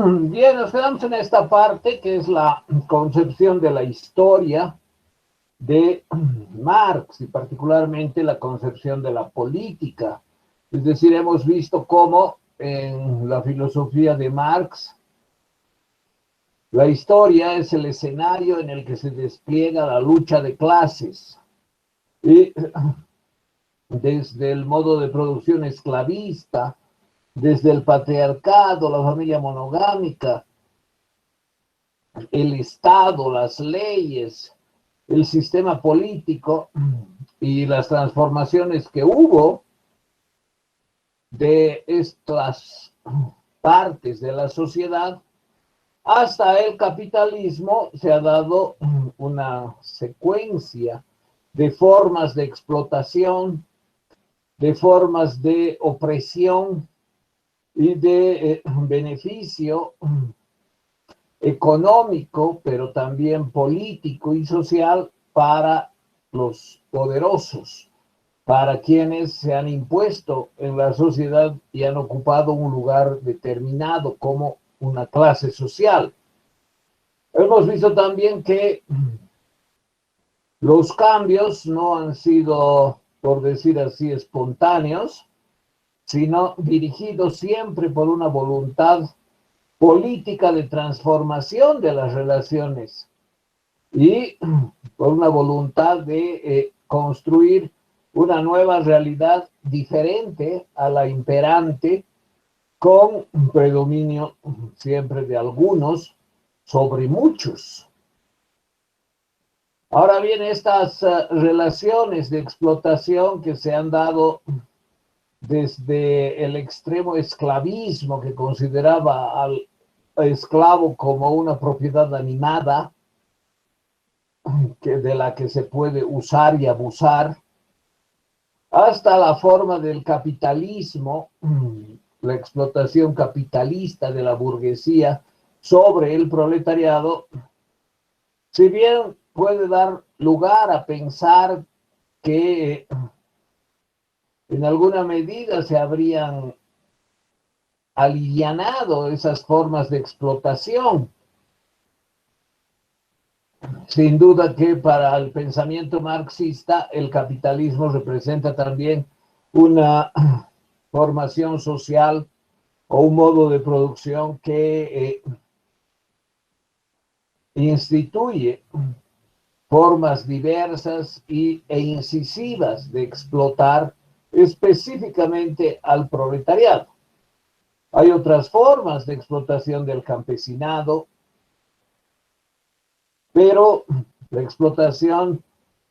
Bien, nos quedamos en esta parte que es la concepción de la historia de Marx y particularmente la concepción de la política. Es decir, hemos visto cómo en la filosofía de Marx la historia es el escenario en el que se despliega la lucha de clases y desde el modo de producción esclavista, desde el patriarcado, la familia monogámica, el Estado, las leyes, el sistema político y las transformaciones que hubo de estas partes de la sociedad hasta el capitalismo, se ha dado una secuencia de formas de explotación, de formas de opresión y de beneficio económico, pero también político y social para los poderosos, para quienes se han impuesto en la sociedad y han ocupado un lugar determinado como una clase social. Hemos visto también que los cambios no han sido, por decir así, espontáneos, sino dirigidos siempre por una voluntad política de transformación de las relaciones y por una voluntad de construir una nueva realidad diferente a la imperante, con un predominio siempre de algunos sobre muchos. Ahora bien, estas relaciones de explotación que se han dado desde el extremo esclavismo, que consideraba al esclavo como una propiedad animada, de la que se puede usar y abusar, hasta la forma del capitalismo, la explotación capitalista de la burguesía sobre el proletariado, si bien puede dar lugar a pensar que en alguna medida se habrían alivianado esas formas de explotación. Sin duda que para el pensamiento marxista el capitalismo representa también una formación social o un modo de producción que instituye formas diversas e incisivas de explotar específicamente al proletariado. Hay otras formas de explotación del campesinado, pero la explotación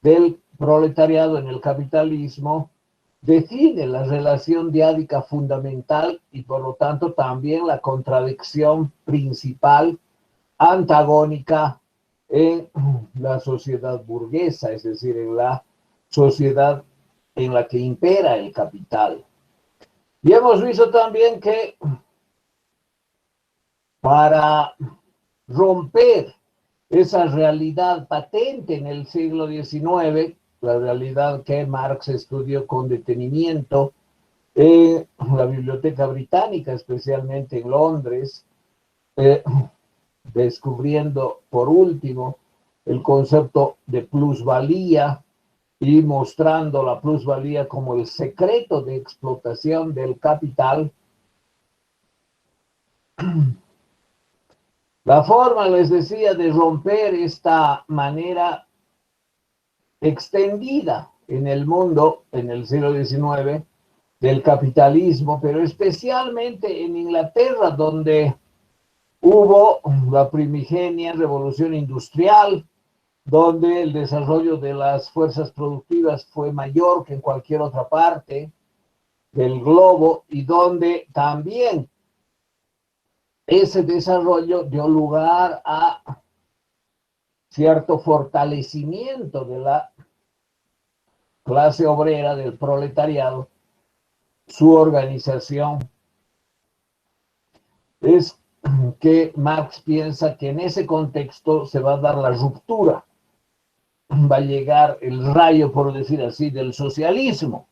del proletariado en el capitalismo define la relación diádica fundamental y por lo tanto también la contradicción principal antagónica en la sociedad burguesa, es decir, en la sociedad en la que impera el capital. Y hemos visto también que para romper esa realidad patente en el siglo XIX, la realidad que Marx estudió con detenimiento en la Biblioteca Británica, especialmente en Londres, descubriendo por último el concepto de plusvalía y mostrando la plusvalía como el secreto de explotación del capital. La forma, les decía, de romper esta manera extendida en el mundo, en el siglo XIX, del capitalismo, pero especialmente en Inglaterra, donde hubo la primigenia revolución industrial, donde el desarrollo de las fuerzas productivas fue mayor que en cualquier otra parte del globo y donde también ese desarrollo dio lugar a cierto fortalecimiento de la clase obrera, del proletariado, su organización. Es que Marx piensa que en ese contexto se va a dar la ruptura, va a llegar el rayo, por decir así, del socialismo,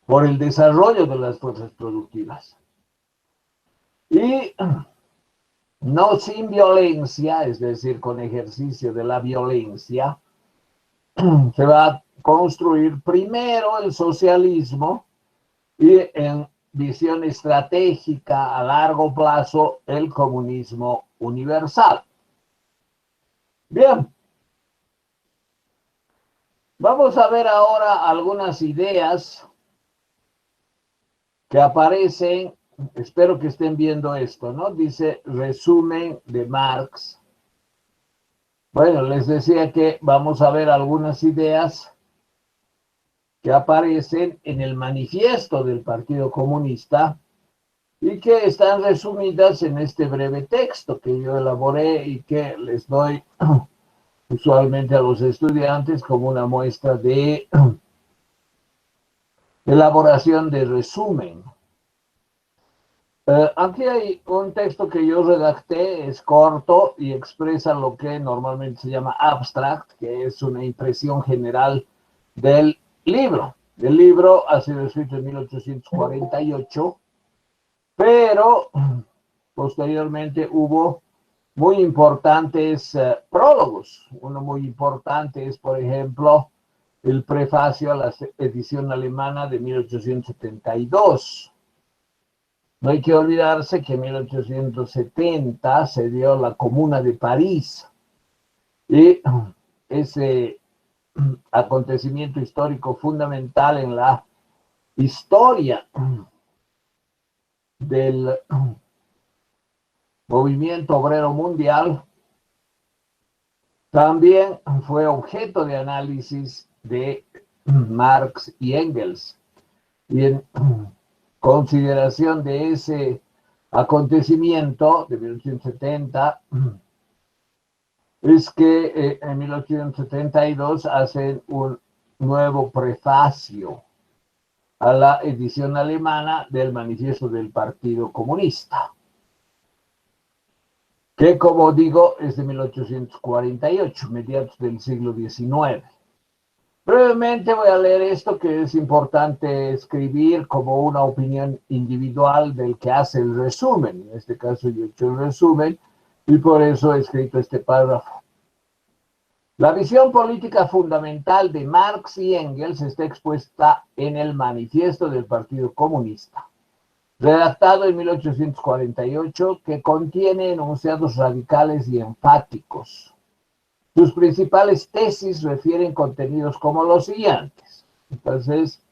por el desarrollo de las fuerzas productivas. Y no sin violencia, es decir, con ejercicio de la violencia, se va a construir primero el socialismo y en visión estratégica a largo plazo el comunismo universal. Bien, vamos a ver ahora algunas ideas que aparecen, espero que estén viendo esto, ¿no? Dice resumen de Marx. Bueno, les decía que vamos a ver algunas ideas que aparecen en el manifiesto del Partido Comunista y que están resumidas en este breve texto que yo elaboré y que les doy usualmente a los estudiantes como una muestra de elaboración de resumen. Aquí hay un texto que yo redacté, es corto y expresa lo que normalmente se llama abstract, que es una impresión general del libro. El libro ha sido escrito en 1848, pero posteriormente hubo muy importantes prólogos. Uno muy importante es, por ejemplo, el prefacio a la edición alemana de 1872. No hay que olvidarse que en 1870 se dio la Comuna de París y ese acontecimiento histórico fundamental en la historia del movimiento obrero mundial también fue objeto de análisis de Marx y Engels. Y en consideración de ese acontecimiento de 1870, es que en 1872 hacen un nuevo prefacio a la edición alemana del manifiesto del Partido Comunista, que como digo es de 1848, mediados del siglo XIX. Brevemente voy a leer esto que es importante escribir como una opinión individual del que hace el resumen. En este caso yo he hecho el resumen y por eso he escrito este párrafo. La visión política fundamental de Marx y Engels está expuesta en el Manifiesto del Partido Comunista, redactado en 1848, que contiene enunciados radicales y enfáticos. Sus principales tesis refieren contenidos como los siguientes. Entonces,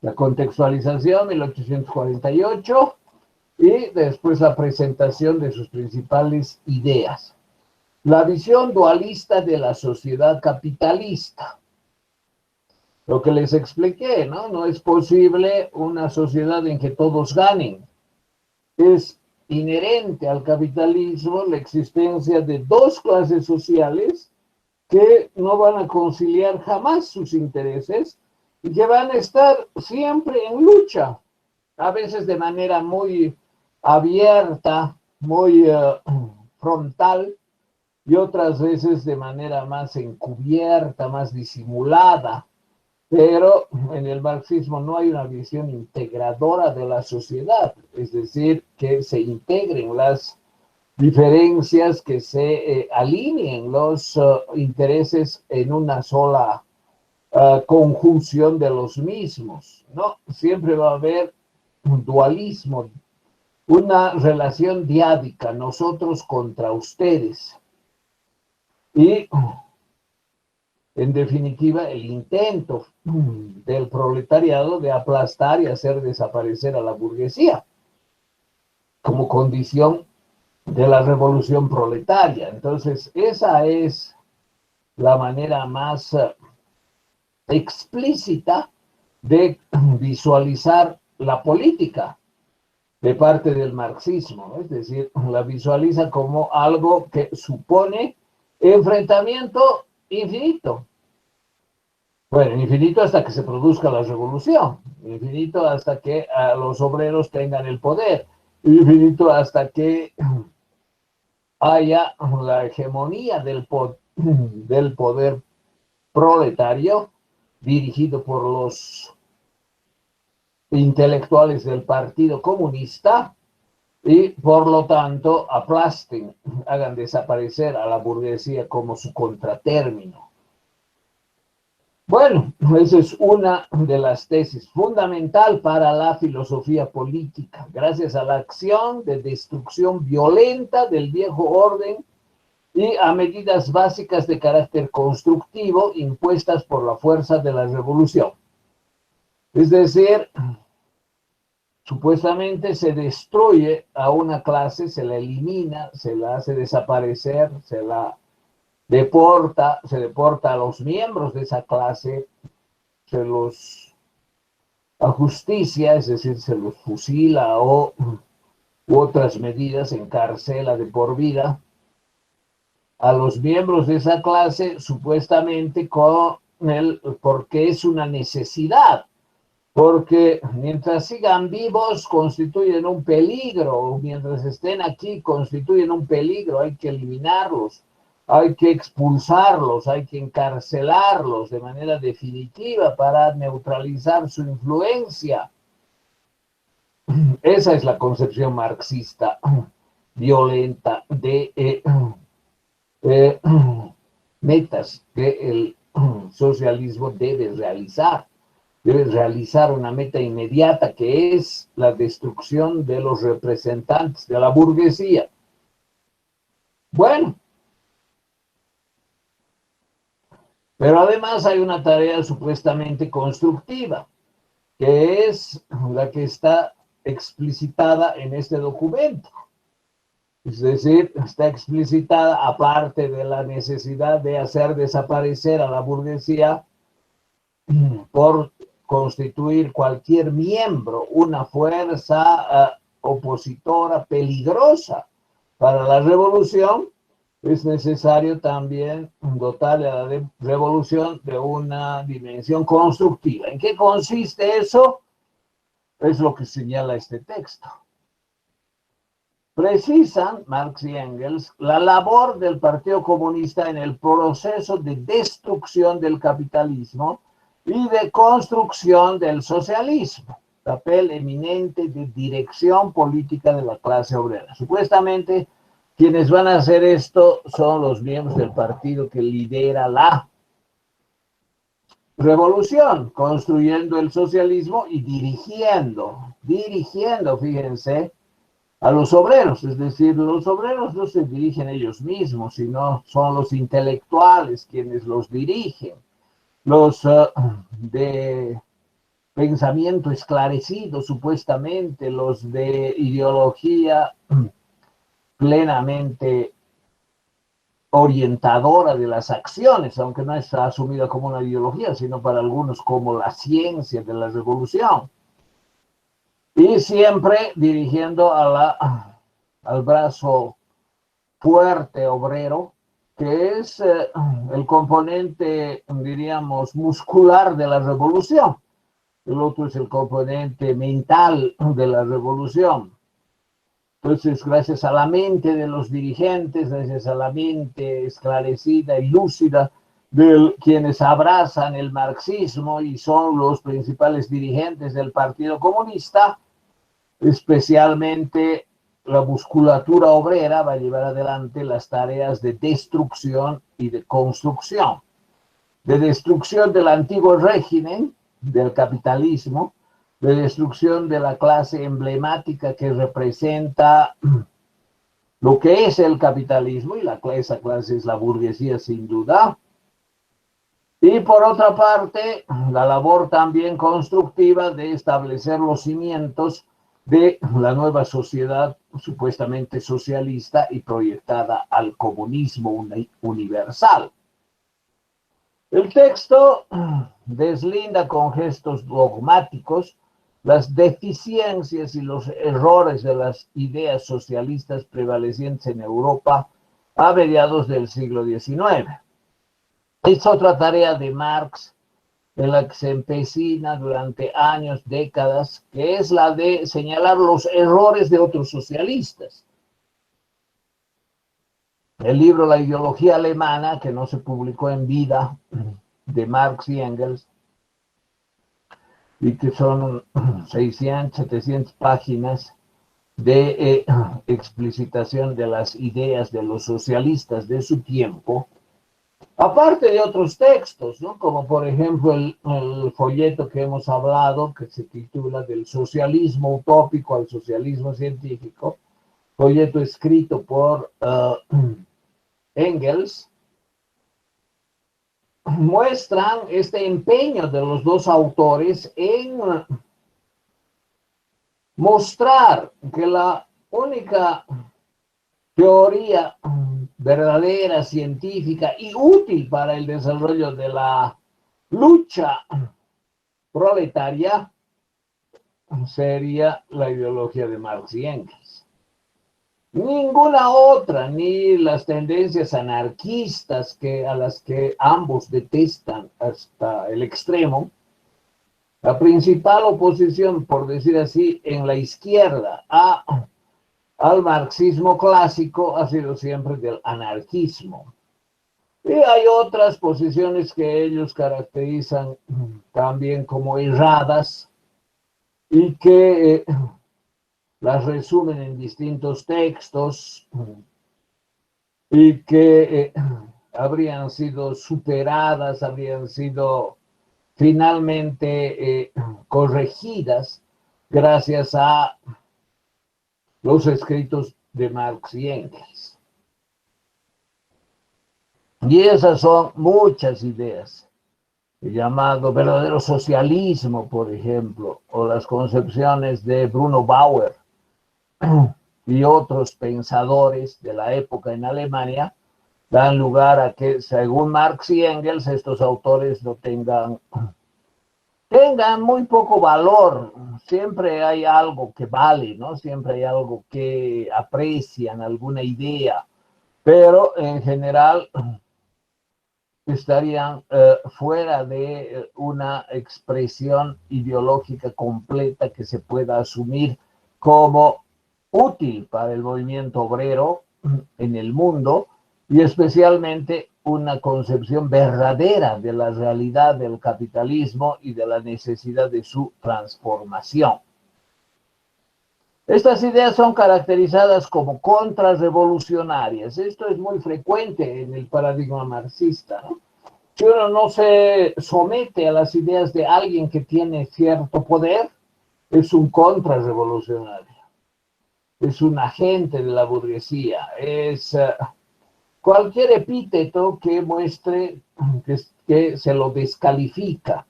la contextualización, 1848, y después la presentación de sus principales ideas. La visión dualista de la sociedad capitalista. Lo que les expliqué, ¿no? No es posible una sociedad en que todos ganen. Es inherente al capitalismo la existencia de dos clases sociales que no van a conciliar jamás sus intereses y que van a estar siempre en lucha, a veces de manera muy abierta, muy frontal, y otras veces de manera más encubierta, más disimulada. Pero en el marxismo no hay una visión integradora de la sociedad, es decir, que se integren las diferencias, que se alineen los intereses en una sola conjunción de los mismos, ¿no? Siempre va a haber un dualismo, una relación diádica, nosotros contra ustedes. Y, en definitiva, el intento del proletariado de aplastar y hacer desaparecer a la burguesía como condición de la revolución proletaria. Entonces, esa es la manera más explícita de visualizar la política de parte del marxismo, ¿no? Es decir, la visualiza como algo que supone enfrentamiento infinito. Bueno, infinito hasta que se produzca la revolución, infinito hasta que los obreros tengan el poder, infinito hasta que haya la hegemonía del poder proletario dirigido por los intelectuales del Partido Comunista y por lo tanto aplasten, hagan desaparecer a la burguesía como su contratérmino. Bueno, esa es una de las tesis fundamental para la filosofía política. Gracias a la acción de destrucción violenta del viejo orden y a medidas básicas de carácter constructivo impuestas por la fuerza de la revolución. Es decir, supuestamente se destruye a una clase, se la elimina, se la hace desaparecer, se deporta a los miembros de esa clase, se los ajusticia, es decir, se los fusila u otras medidas, encarcela de por vida a los miembros de esa clase, supuestamente porque es una necesidad, porque mientras sigan vivos constituyen un peligro, mientras estén aquí constituyen un peligro, hay que eliminarlos, hay que expulsarlos, hay que encarcelarlos de manera definitiva para neutralizar su influencia. Esa es la concepción marxista violenta de metas que el socialismo debe realizar. Debe realizar una meta inmediata que es la destrucción de los representantes de la burguesía. Bueno, pero además hay una tarea supuestamente constructiva, que es la que está explicitada en este documento. Es decir, está explicitada, aparte de la necesidad de hacer desaparecer a la burguesía por constituir cualquier miembro una fuerza opositora peligrosa para la revolución, es necesario también dotarle a la revolución de una dimensión constructiva. ¿En qué consiste eso? Es lo que señala este texto. Precisan Marx y Engels la labor del Partido Comunista en el proceso de destrucción del capitalismo y de construcción del socialismo, papel eminente de dirección política de la clase obrera. Supuestamente, quienes van a hacer esto son los miembros del partido que lidera la revolución, construyendo el socialismo y dirigiendo, fíjense, a los obreros, es decir, los obreros no se dirigen ellos mismos, sino son los intelectuales quienes los dirigen, los de pensamiento esclarecido, supuestamente, los de ideología plenamente orientadora de las acciones, aunque no está asumida como una ideología, sino para algunos como la ciencia de la revolución. Y siempre dirigiendo al brazo fuerte obrero, que es el componente, diríamos, muscular de la revolución. El otro es el componente mental de la revolución. Entonces, gracias a la mente de los dirigentes, gracias a la mente esclarecida y lúcida de quienes abrazan el marxismo y son los principales dirigentes del Partido Comunista, especialmente la musculatura obrera va a llevar adelante las tareas de destrucción y de construcción. De destrucción del antiguo régimen, del capitalismo, de destrucción de la clase emblemática que representa lo que es el capitalismo, y esa clase es la burguesía sin duda. Y por otra parte, la labor también constructiva de establecer los cimientos de la nueva sociedad supuestamente socialista y proyectada al comunismo universal. El texto deslinda con gestos dogmáticos las deficiencias y los errores de las ideas socialistas prevalecientes en Europa a mediados del siglo XIX. Es otra tarea de Marx en la que se empecina durante años, décadas, que es la de señalar los errores de otros socialistas. El libro La ideología alemana, que no se publicó en vida, de Marx y Engels, y que son 600, 700 páginas, de explicitación de las ideas de los socialistas de su tiempo, aparte de otros textos, ¿no? Como por ejemplo el folleto que hemos hablado, que se titula Del socialismo utópico al socialismo científico, folleto escrito por Engels, muestran este empeño de los dos autores en mostrar que la única teoría verdadera, científica y útil para el desarrollo de la lucha proletaria sería la ideología de Marx y Engels. Ninguna otra, ni las tendencias anarquistas a las que ambos detestan hasta el extremo. La principal oposición, por decir así, en la izquierda al marxismo clásico ha sido siempre del anarquismo. Y hay otras posiciones que ellos caracterizan también como erradas y que las resumen en distintos textos y que habrían sido superadas, habrían sido finalmente corregidas gracias a los escritos de Marx y Engels. Y esas son muchas ideas, llamado verdadero socialismo, por ejemplo, o las concepciones de Bruno Bauer y otros pensadores de la época en Alemania, dan lugar a que, según Marx y Engels, estos autores no tengan muy poco valor. Siempre hay algo que vale, ¿no? Siempre hay algo que aprecian, alguna idea, pero en general estarían fuera de una expresión ideológica completa que se pueda asumir como útil para el movimiento obrero en el mundo, y especialmente una concepción verdadera de la realidad del capitalismo y de la necesidad de su transformación. Estas ideas son caracterizadas como contrarrevolucionarias. Esto es muy frecuente en el paradigma marxista, ¿no? Si uno no se somete a las ideas de alguien que tiene cierto poder, es un contrarrevolucionario, es un agente de la burguesía, es cualquier epíteto que muestre que se lo descalifica.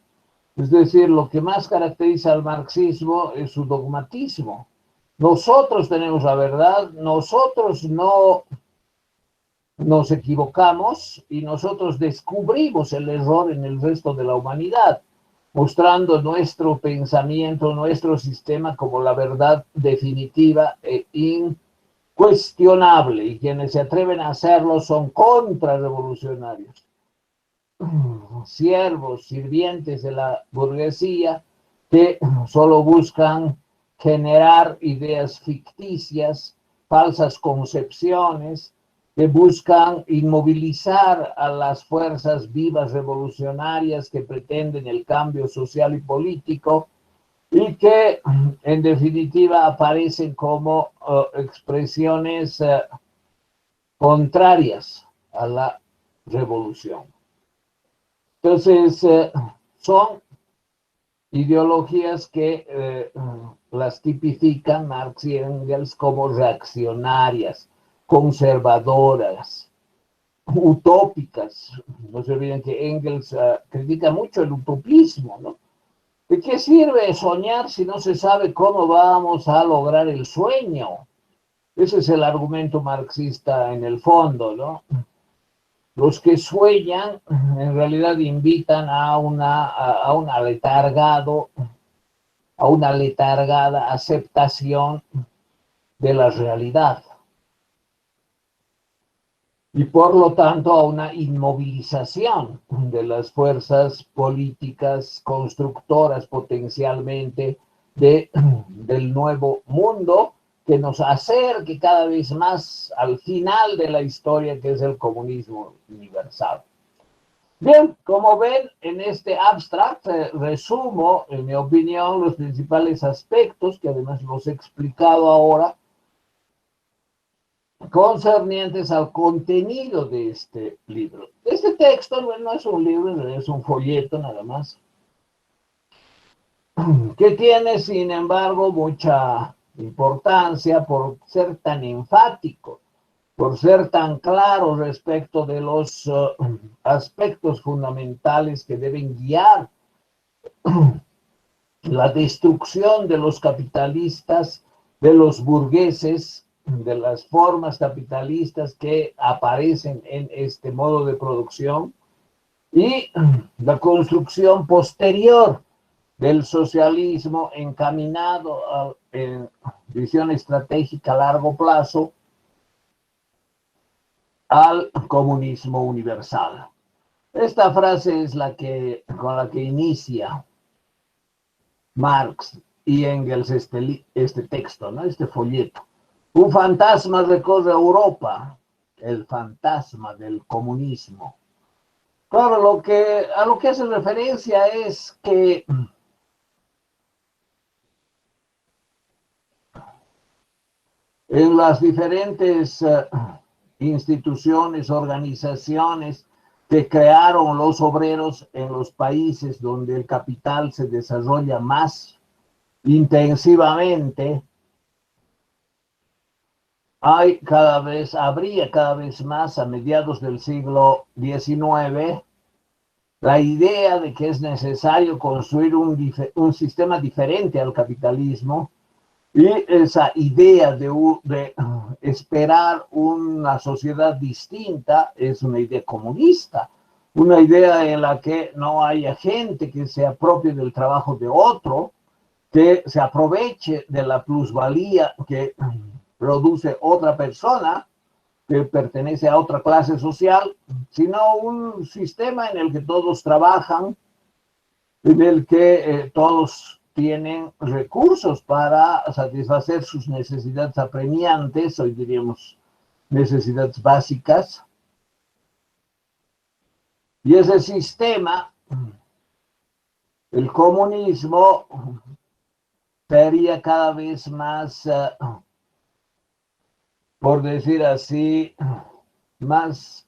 Es decir, lo que más caracteriza al marxismo es su dogmatismo. Nosotros tenemos la verdad, nosotros no nos equivocamos y nosotros descubrimos el error en el resto de la humanidad, mostrando nuestro pensamiento, nuestro sistema como la verdad definitiva e incuestionable, y quienes se atreven a hacerlo son contrarrevolucionarios, siervos, sirvientes de la burguesía que solo buscan generar ideas ficticias, falsas concepciones, que buscan inmovilizar a las fuerzas vivas revolucionarias que pretenden el cambio social y político, y que en definitiva aparecen como expresiones contrarias a la revolución. Entonces, son ideologías que las tipifican Marx y Engels como reaccionarias, conservadoras, utópicas. No se olviden que Engels critica mucho el utopismo, ¿no? ¿De qué sirve soñar si no se sabe cómo vamos a lograr el sueño? Ese es el argumento marxista en el fondo, ¿no? Los que sueñan en realidad invitan a una letargada aceptación de la realidad, y por lo tanto a una inmovilización de las fuerzas políticas constructoras potencialmente del nuevo mundo, que nos acerque cada vez más al final de la historia, que es el comunismo universal. Bien, como ven, en este abstract resumo, en mi opinión, los principales aspectos, que además los he explicado ahora, concernientes al contenido de este libro. Este texto no es un libro, es un folleto nada más, que tiene, sin embargo, mucha importancia por ser tan enfático, por ser tan claro respecto de los aspectos fundamentales que deben guiar la destrucción de los capitalistas, de los burgueses, de las formas capitalistas que aparecen en este modo de producción y la construcción posterior del socialismo encaminado a visión estratégica a largo plazo al comunismo universal. Esta frase es con la que inicia Marx y Engels este texto, ¿no? Este folleto. Un fantasma recorre Europa, el fantasma del comunismo. Claro, a lo que hace referencia es que en las diferentes instituciones, organizaciones que crearon los obreros en los países donde el capital se desarrolla más intensivamente, habría cada vez más a mediados del siglo XIX la idea de que es necesario construir un sistema diferente al capitalismo, y esa idea de esperar una sociedad distinta es una idea comunista, una idea en la que no haya gente que se apropie del trabajo de otro, que se aproveche de la plusvalía que produce otra persona que pertenece a otra clase social, sino un sistema en el que todos trabajan, en el que todos tienen recursos para satisfacer sus necesidades apremiantes, hoy diríamos necesidades básicas, y ese sistema, el comunismo, sería cada vez más, por decir así, más,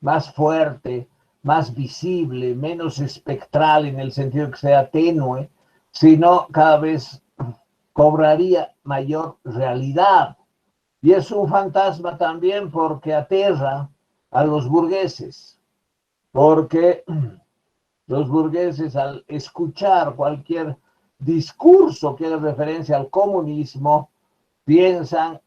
más fuerte, más visible, menos espectral en el sentido que sea tenue, sino cada vez cobraría mayor realidad. Y es un fantasma también porque aterra a los burgueses, porque los burgueses al escuchar cualquier discurso que haga referencia al comunismo, piensan,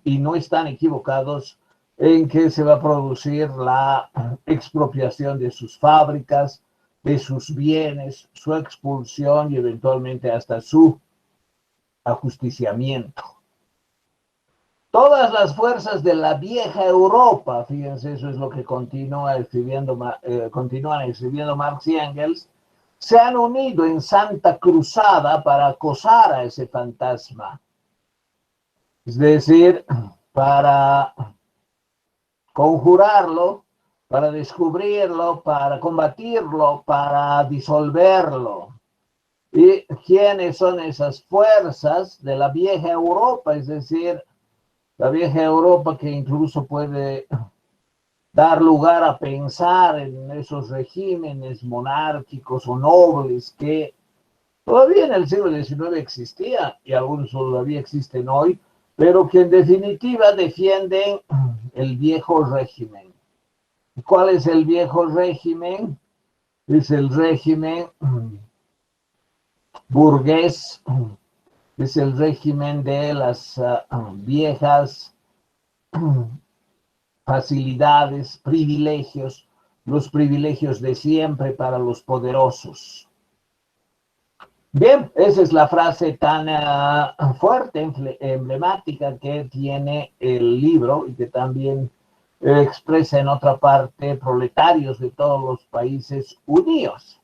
y no están equivocados, en que se va a producir la expropiación de sus fábricas, de sus bienes, su expulsión y eventualmente hasta su ajusticiamiento. Todas las fuerzas de la vieja Europa, fíjense, eso es lo que continúan escribiendo Marx y Engels, se han unido en santa cruzada para acosar a ese fantasma. Es decir, para conjurarlo, para descubrirlo, para combatirlo, para disolverlo. ¿Y quiénes son esas fuerzas de la vieja Europa? Es decir, la vieja Europa que incluso puede dar lugar a pensar en esos regímenes monárquicos o nobles que todavía en el siglo XIX existían y algunos todavía existen hoy, pero que en definitiva defienden el viejo régimen. ¿Cuál es el viejo régimen? Es el régimen burgués, es el régimen de las viejas facilidades, privilegios, los privilegios de siempre para los poderosos. Bien, esa es la frase tan fuerte, emblemática que tiene el libro y que también expresa en otra parte proletarios de todos los países unidos.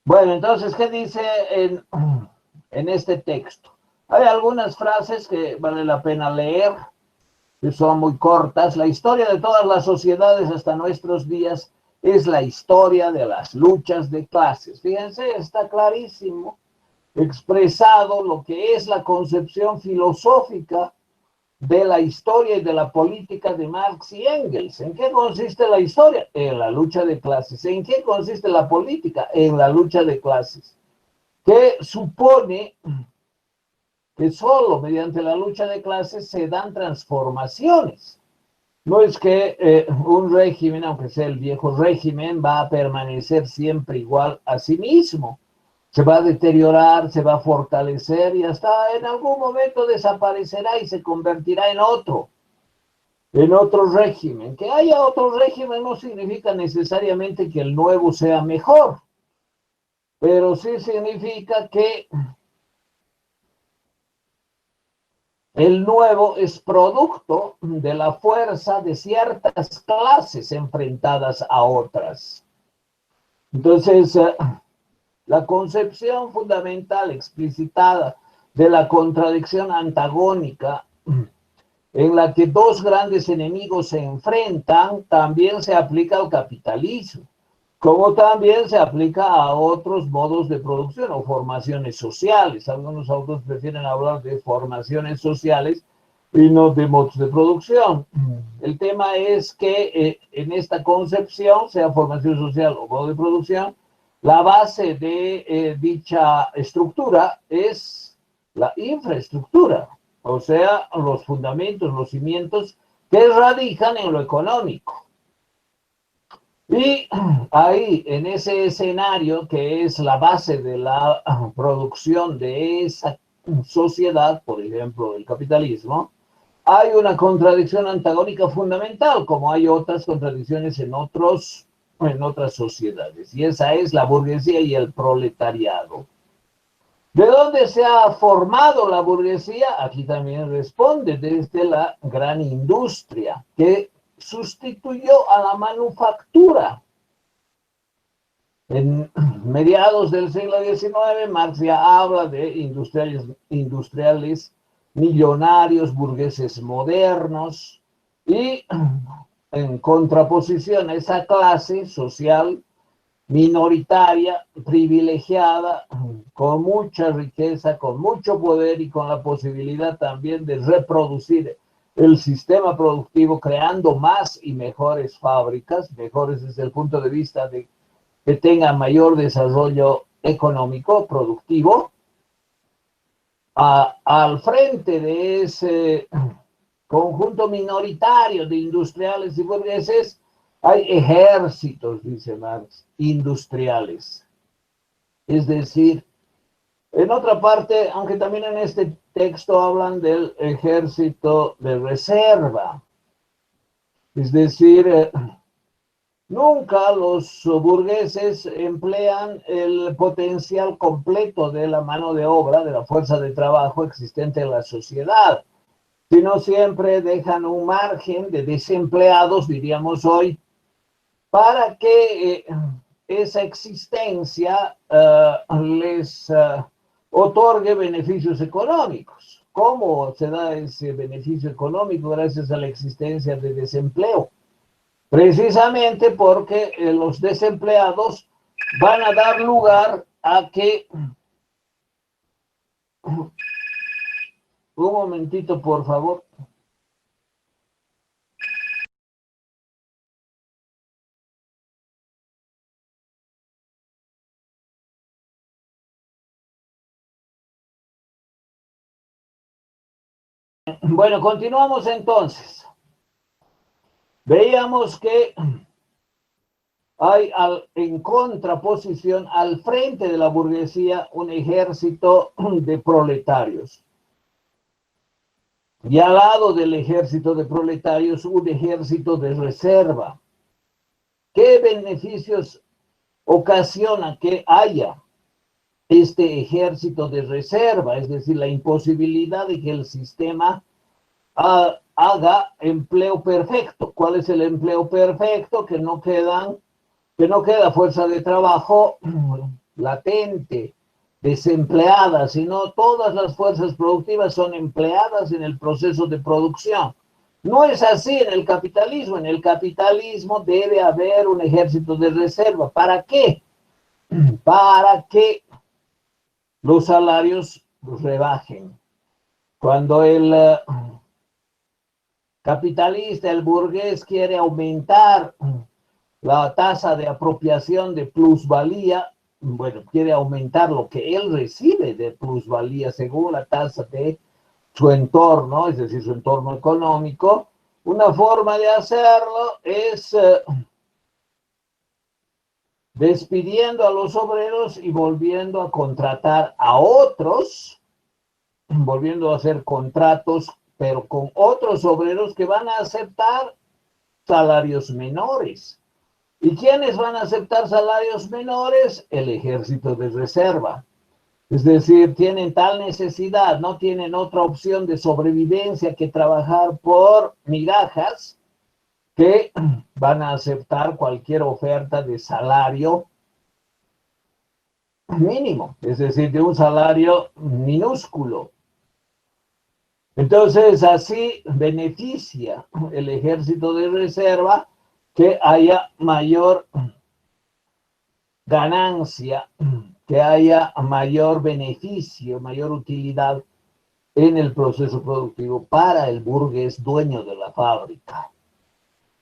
Bueno, entonces, ¿qué dice en este texto? Hay algunas frases que vale la pena leer. que son muy cortas. La historia de todas las sociedades hasta nuestros días es la historia de las luchas de clases. Fíjense, está clarísimo expresado lo que es la concepción filosófica de la historia y de la política de Marx y Engels. ¿En qué consiste la historia? En la lucha de clases. ¿En qué consiste la política? En la lucha de clases, que supone que solo mediante la lucha de clases se dan transformaciones. No es que un régimen, aunque sea el viejo régimen, va a permanecer siempre igual a sí mismo. Se va a deteriorar, se va a fortalecer y hasta en algún momento desaparecerá y se convertirá en otro régimen. Que haya otro régimen no significa necesariamente que el nuevo sea mejor, pero sí significa que el nuevo es producto de la fuerza de ciertas clases enfrentadas a otras. Entonces, la concepción fundamental explicitada de la contradicción antagónica en la que dos grandes enemigos se enfrentan también se aplica al capitalismo, como también se aplica a otros modos de producción o formaciones sociales. Algunos autores prefieren hablar de formaciones sociales y no de modos de producción. El tema es que en esta concepción, sea formación social o modo de producción, la base de dicha estructura es la infraestructura, o sea, los fundamentos, los cimientos que radican en lo económico. Y ahí, en ese escenario que es la base de la producción de esa sociedad, por ejemplo, el capitalismo, hay una contradicción antagónica fundamental, como hay otras contradicciones en otras sociedades, y esa es la burguesía y el proletariado. ¿De dónde se ha formado la burguesía? Aquí también responde desde la gran industria, que sustituyó a la manufactura. En mediados del siglo XIX, Marx ya habla de industriales millonarios, burgueses modernos, y en contraposición a esa clase social minoritaria, privilegiada, con mucha riqueza, con mucho poder y con la posibilidad también de reproducir el sistema productivo, creando más y mejores fábricas, mejores desde el punto de vista de que tengan mayor desarrollo económico, productivo. Al frente de ese conjunto minoritario de industriales y burgueses, hay ejércitos, dice Marx, industriales. Es decir, en otra parte, aunque también en este texto hablan del ejército de reserva, es decir, nunca los burgueses emplean el potencial completo de la mano de obra, de la fuerza de trabajo existente en la sociedad, sino siempre dejan un margen de desempleados, diríamos hoy, para que esa existencia les otorgue beneficios económicos. ¿Cómo se da ese beneficio económico? Gracias a la existencia de desempleo. Precisamente porque los desempleados van a dar lugar a que... Un momentito, por favor. Bueno, continuamos entonces. Veíamos que hay en contraposición al frente de la burguesía un ejército de proletarios. Y al lado del ejército de proletarios, un ejército de reserva. ¿Qué beneficios ocasiona que haya este ejército de reserva? Es decir, la imposibilidad de que el sistema haga empleo perfecto. ¿Cuál es el empleo perfecto? Que no queda fuerza de trabajo latente, desempleada, sino todas las fuerzas productivas son empleadas en el proceso de producción. No es así en el capitalismo. En el capitalismo debe haber un ejército de reserva. ¿Para qué? Para que los salarios rebajen. Cuando el capitalista, el burgués, quiere aumentar la tasa de apropiación de plusvalía, bueno, quiere aumentar lo que él recibe de plusvalía según la tasa de su entorno, es decir, su entorno económico. Una forma de hacerlo es despidiendo a los obreros y volviendo a contratar a otros, volviendo a hacer contratos, pero con otros obreros que van a aceptar salarios menores. ¿Y quiénes van a aceptar salarios menores? El ejército de reserva. Es decir, tienen tal necesidad, no tienen otra opción de sobrevivencia que trabajar por migajas, que van a aceptar cualquier oferta de salario mínimo, es decir, de un salario minúsculo. Entonces, así beneficia el ejército de reserva que haya mayor ganancia, que haya mayor beneficio, mayor utilidad en el proceso productivo para el burgués dueño de la fábrica.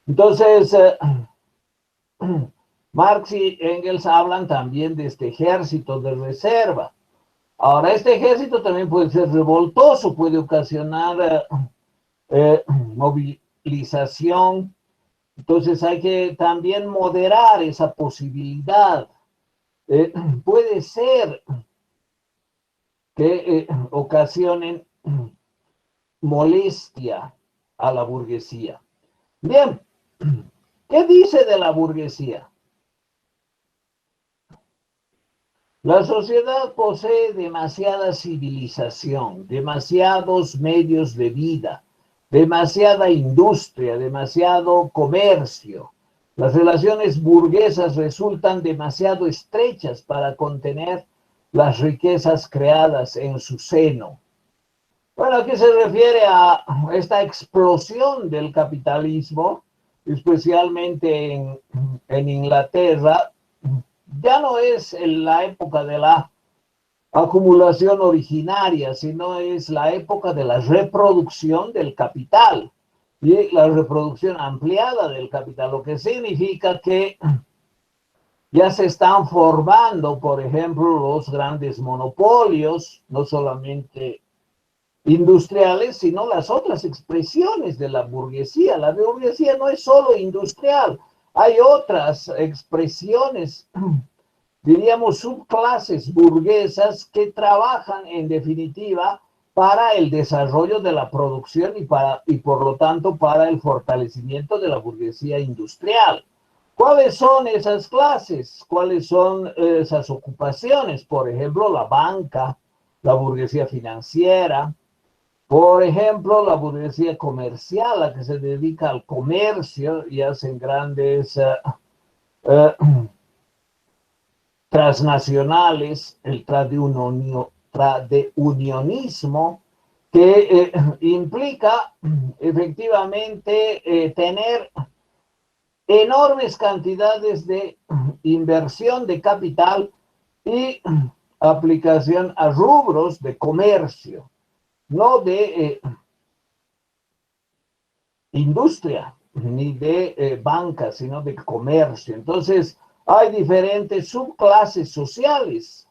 Entonces, Marx y Engels hablan también de este ejército de reserva. Ahora, este ejército también puede ser revoltoso, puede ocasionar movilización. Entonces hay que también moderar esa posibilidad. Puede ser que ocasionen molestia a la burguesía. Bien, ¿qué dice de la burguesía? La sociedad posee demasiada civilización, demasiados medios de vida, demasiada industria, demasiado comercio. Las relaciones burguesas resultan demasiado estrechas para contener las riquezas creadas en su seno. Bueno, aquí se refiere a esta explosión del capitalismo, especialmente en Inglaterra. Ya no es en la época de la acumulación originaria, sino es la época de la reproducción del capital y la reproducción ampliada del capital, lo que significa que ya se están formando, por ejemplo, los grandes monopolios, no solamente industriales, sino las otras expresiones de la burguesía. La burguesía no es solo industrial, hay otras expresiones, diríamos subclases burguesas que trabajan en definitiva para el desarrollo de la producción y por lo tanto para el fortalecimiento de la burguesía industrial. ¿Cuáles son esas clases? ¿Cuáles son esas ocupaciones? Por ejemplo, la banca, la burguesía financiera, por ejemplo, la burguesía comercial, la que se dedica al comercio y hacen grandes transnacionales, el tradeunionismo, que implica efectivamente tener enormes cantidades de inversión de capital y aplicación a rubros de comercio, no de industria ni de banca, sino de comercio. Entonces, hay diferentes subclases sociales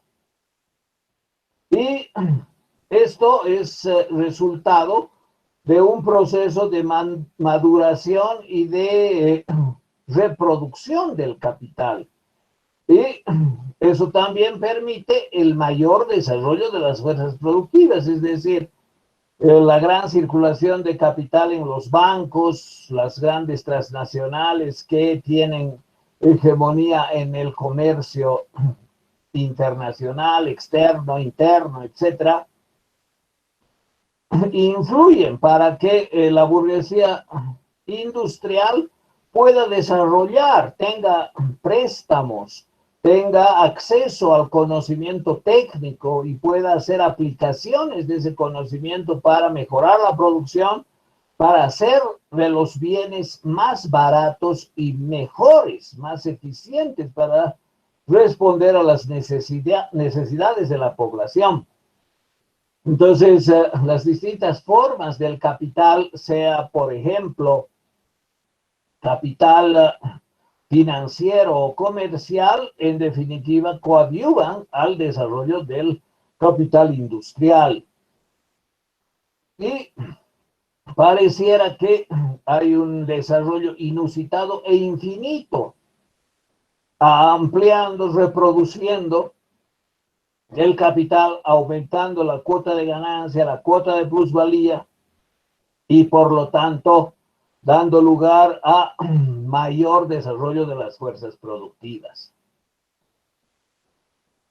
y esto es resultado de un proceso de maduración y de reproducción del capital. Y eso también permite el mayor desarrollo de las fuerzas productivas, es decir, la gran circulación de capital en los bancos, las grandes transnacionales que tienen hegemonía en el comercio internacional, externo, interno, etcétera, influyen para que la burguesía industrial pueda desarrollar, tenga préstamos, tenga acceso al conocimiento técnico y pueda hacer aplicaciones de ese conocimiento para mejorar la producción para hacer de los bienes más baratos y mejores, más eficientes para responder a las necesidades de la población. Entonces, las distintas formas del capital, sea, por ejemplo, capital financiero o comercial, en definitiva, coadyuvan al desarrollo del capital industrial. Y pareciera que hay un desarrollo inusitado e infinito, ampliando, reproduciendo el capital, aumentando la cuota de ganancia, la cuota de plusvalía y por lo tanto dando lugar a mayor desarrollo de las fuerzas productivas.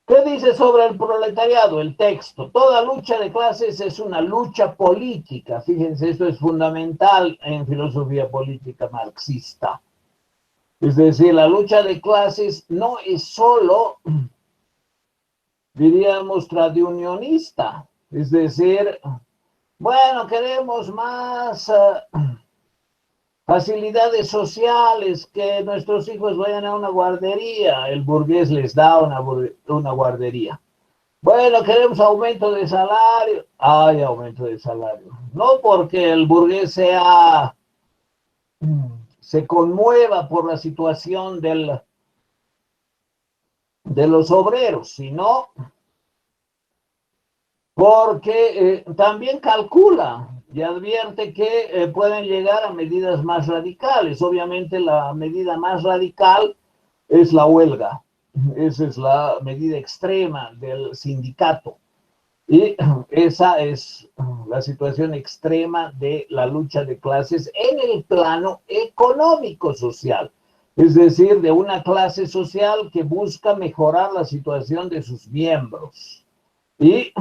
¿Qué dice sobre el proletariado? El texto. Toda lucha de clases es una lucha política. Fíjense, esto es fundamental en filosofía política marxista. Es decir, la lucha de clases no es solo, diríamos, tradiunionista. Es decir, bueno, queremos más facilidades sociales, que nuestros hijos vayan a una guardería, el burgués les da una guardería. Bueno, queremos aumento de salario, hay aumento de salario. No porque el burgués se conmueva por la situación de los obreros, sino porque también calcula y advierte que pueden llegar a medidas más radicales. Obviamente la medida más radical es la huelga. Esa es la medida extrema del sindicato. Y esa es la situación extrema de la lucha de clases en el plano económico-social. Es decir, de una clase social que busca mejorar la situación de sus miembros. Y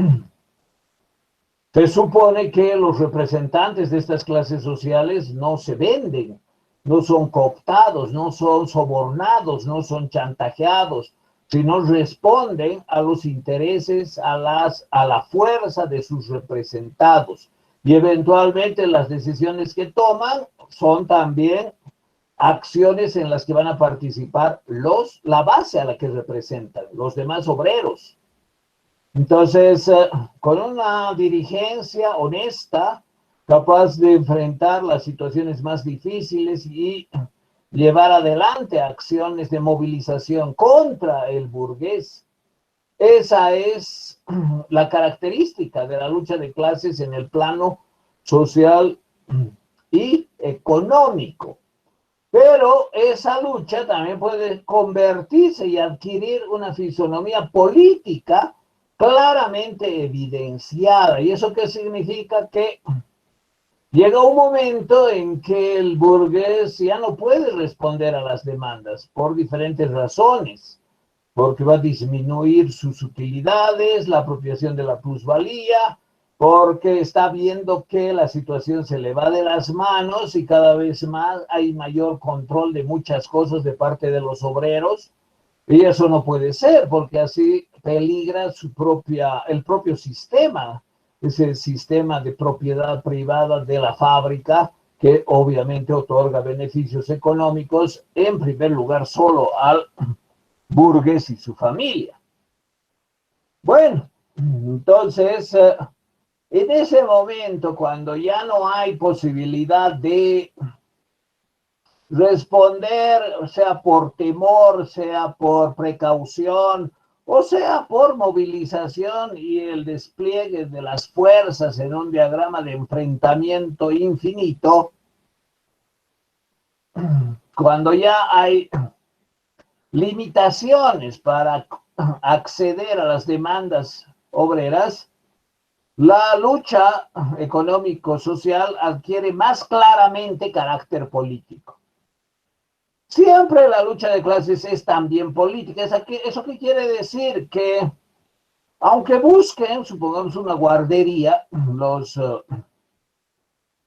se supone que los representantes de estas clases sociales no se venden, no son cooptados, no son sobornados, no son chantajeados, sino responden a los intereses, a la fuerza de sus representados. Y eventualmente las decisiones que toman son también acciones en las que van a participar la base a la que representan, los demás obreros. Entonces, con una dirigencia honesta, capaz de enfrentar las situaciones más difíciles y llevar adelante acciones de movilización contra el burgués. Esa es la característica de la lucha de clases en el plano social y económico. Pero esa lucha también puede convertirse y adquirir una fisonomía política claramente evidenciada. ¿Y eso qué significa? Que llega un momento en que el burgués ya no puede responder a las demandas por diferentes razones, porque va a disminuir sus utilidades, la apropiación de la plusvalía, porque está viendo que la situación se le va de las manos y cada vez más hay mayor control de muchas cosas de parte de los obreros. Y eso no puede ser, porque así peligra el propio sistema, ese sistema de propiedad privada de la fábrica, que obviamente otorga beneficios económicos, en primer lugar, solo al burgués y su familia. Bueno, entonces, en ese momento, cuando ya no hay posibilidad de responder, sea por temor, sea por precaución, o sea por movilización y el despliegue de las fuerzas en un diagrama de enfrentamiento infinito, cuando ya hay limitaciones para acceder a las demandas obreras, la lucha económico-social adquiere más claramente carácter político. Siempre la lucha de clases es también política. ¿Eso qué quiere decir? Que aunque busquen, supongamos, una guardería,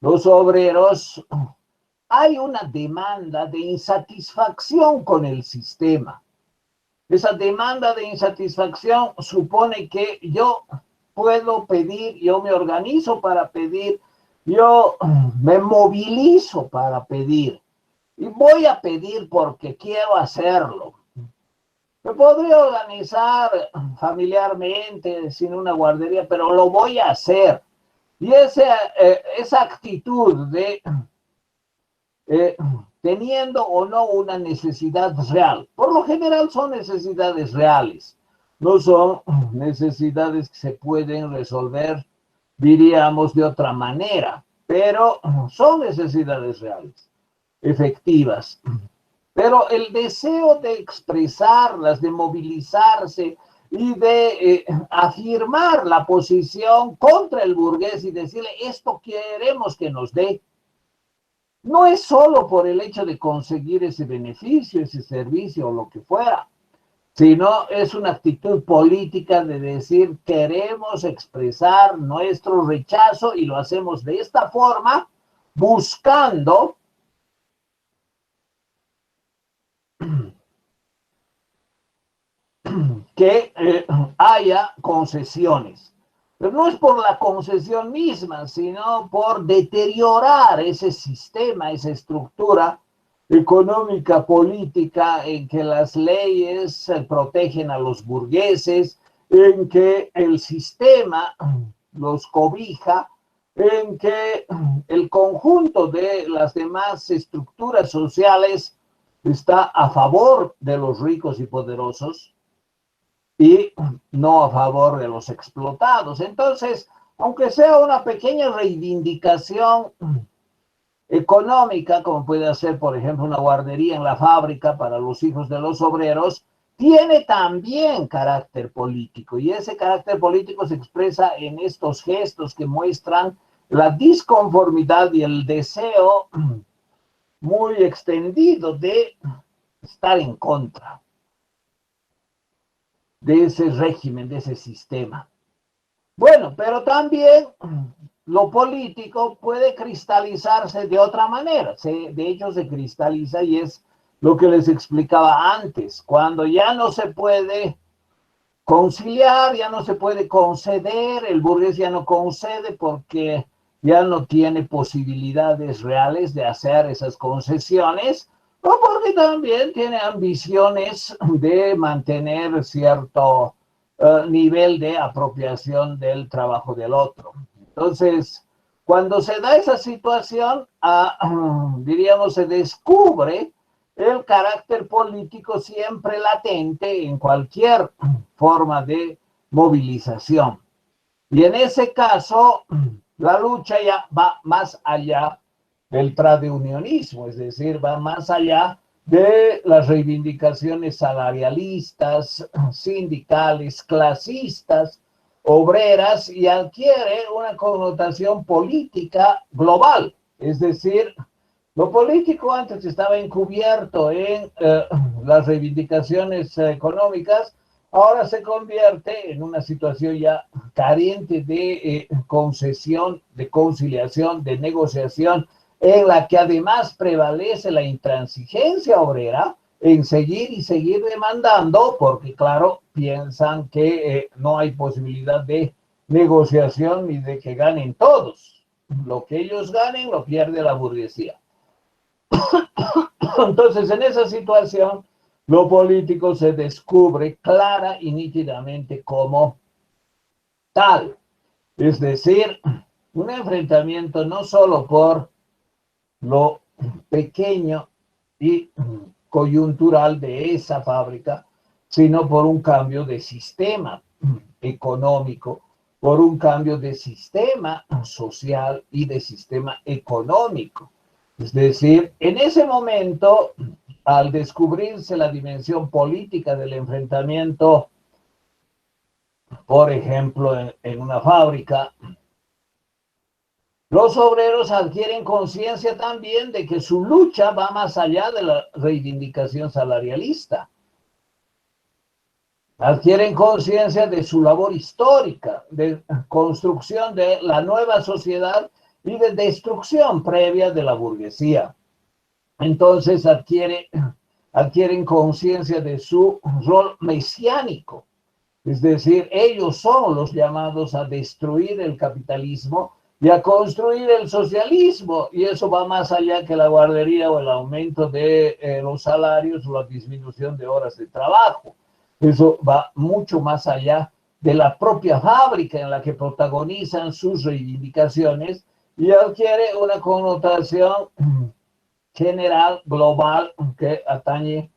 los obreros, hay una demanda de insatisfacción con el sistema. Esa demanda de insatisfacción supone que yo puedo pedir, yo me organizo para pedir yo me movilizo para pedir. Y voy a pedir porque quiero hacerlo. Me podría organizar familiarmente, sin una guardería, pero lo voy a hacer. Y esa actitud de eh, teniendo o no una necesidad real, por lo general son necesidades reales, no son necesidades que se pueden resolver, diríamos, de otra manera, pero son necesidades reales, efectivas. Pero el deseo de expresarlas, de movilizarse y de afirmar la posición contra el burgués y decirle, esto queremos que nos dé, no es solo por el hecho de conseguir ese beneficio, ese servicio o lo que fuera, sino es una actitud política de decir, queremos expresar nuestro rechazo y lo hacemos de esta forma, buscando que haya concesiones. Pero no es por la concesión misma, sino por deteriorar ese sistema, esa estructura económica, política, en que las leyes protegen a los burgueses, en que el sistema los cobija, en que el conjunto de las demás estructuras sociales está a favor de los ricos y poderosos y no a favor de los explotados. Entonces, aunque sea una pequeña reivindicación económica, como puede ser, por ejemplo, una guardería en la fábrica para los hijos de los obreros, tiene también carácter político, y ese carácter político se expresa en estos gestos que muestran la disconformidad y el deseo muy extendido de estar en contra de ese régimen, de ese sistema. Bueno, pero también lo político puede cristalizarse de otra manera. De hecho, se cristaliza y es lo que les explicaba antes. Cuando ya no se puede conciliar, ya no se puede conceder, el burgués ya no concede porque ya no tiene posibilidades reales de hacer esas concesiones, o porque también tiene ambiciones de mantener cierto nivel de apropiación del trabajo del otro. Entonces, cuando se da esa situación, diríamos, se descubre el carácter político siempre latente en cualquier forma de movilización. Y en ese caso, la lucha ya va más allá del tradeunionismo, es decir, va más allá de las reivindicaciones salarialistas, sindicales, clasistas, obreras, y adquiere una connotación política global. Es decir, lo político antes estaba encubierto en las reivindicaciones económicas, ahora se convierte en una situación ya carente de concesión, de conciliación, de negociación, en la que además prevalece la intransigencia obrera en seguir y seguir demandando, porque claro, piensan que no hay posibilidad de negociación ni de que ganen todos. Lo que ellos ganen lo pierde la burguesía. Entonces, en esa situación, lo político se descubre clara y nítidamente como tal. Es decir, un enfrentamiento no solo por lo pequeño y coyuntural de esa fábrica, sino por un cambio de sistema económico, por un cambio de sistema social y de sistema económico. Es decir, en ese momento, al descubrirse la dimensión política del enfrentamiento, por ejemplo, en una fábrica, los obreros adquieren conciencia también de que su lucha va más allá de la reivindicación salarialista. Adquieren conciencia de su labor histórica, de construcción de la nueva sociedad y de destrucción previa de la burguesía. Entonces adquieren conciencia de su rol mesiánico, es decir, ellos son los llamados a destruir el capitalismo y a construir el socialismo, y eso va más allá que la guardería o el aumento de los salarios o la disminución de horas de trabajo. Eso va mucho más allá de la propia fábrica en la que protagonizan sus reivindicaciones y adquiere una connotación general, global, que atañe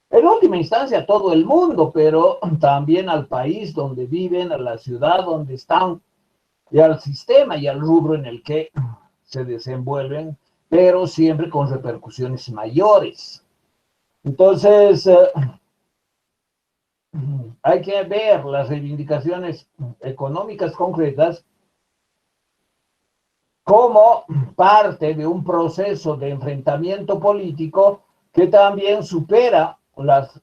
en última instancia a todo el mundo, pero también al país donde viven, a la ciudad donde están, y al sistema y al rubro en el que se desenvuelven, pero siempre con repercusiones mayores. Entonces, hay que ver las reivindicaciones económicas concretas como parte de un proceso de enfrentamiento político que también supera las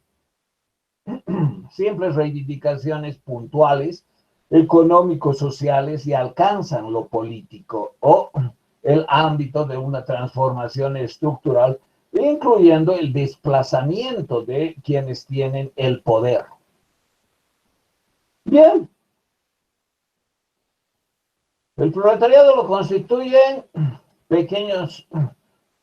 simples reivindicaciones puntuales, económicos, sociales y alcanzan lo político o el ámbito de una transformación estructural, incluyendo el desplazamiento de quienes tienen el poder. Bien, el proletariado lo constituyen pequeños,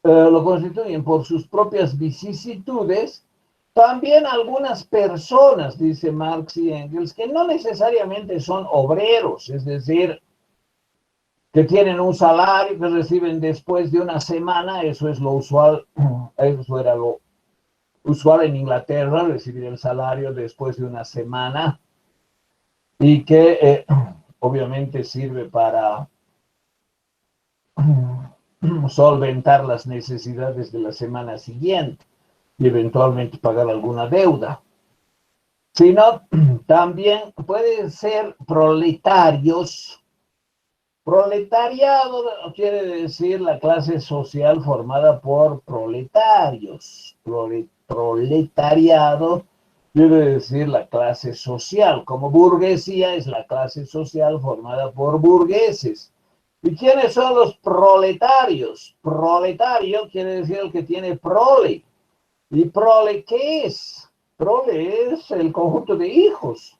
lo constituyen por sus propias vicisitudes. También algunas personas, dice Marx y Engels, que no necesariamente son obreros, es decir, que tienen un salario que reciben después de una semana, eso es lo usual, eso era lo usual en Inglaterra, recibir el salario después de una semana, y que obviamente sirve para solventar las necesidades de la semana siguiente y eventualmente pagar alguna deuda. Sino también pueden ser proletarios. Proletariado quiere decir la clase social formada por proletarios. Proletariado quiere decir la clase social, como burguesía es la clase social formada por burgueses. ¿Y quiénes son los proletarios? Proletario quiere decir el que tiene prole. ¿Y prole qué es? Prole es el conjunto de hijos.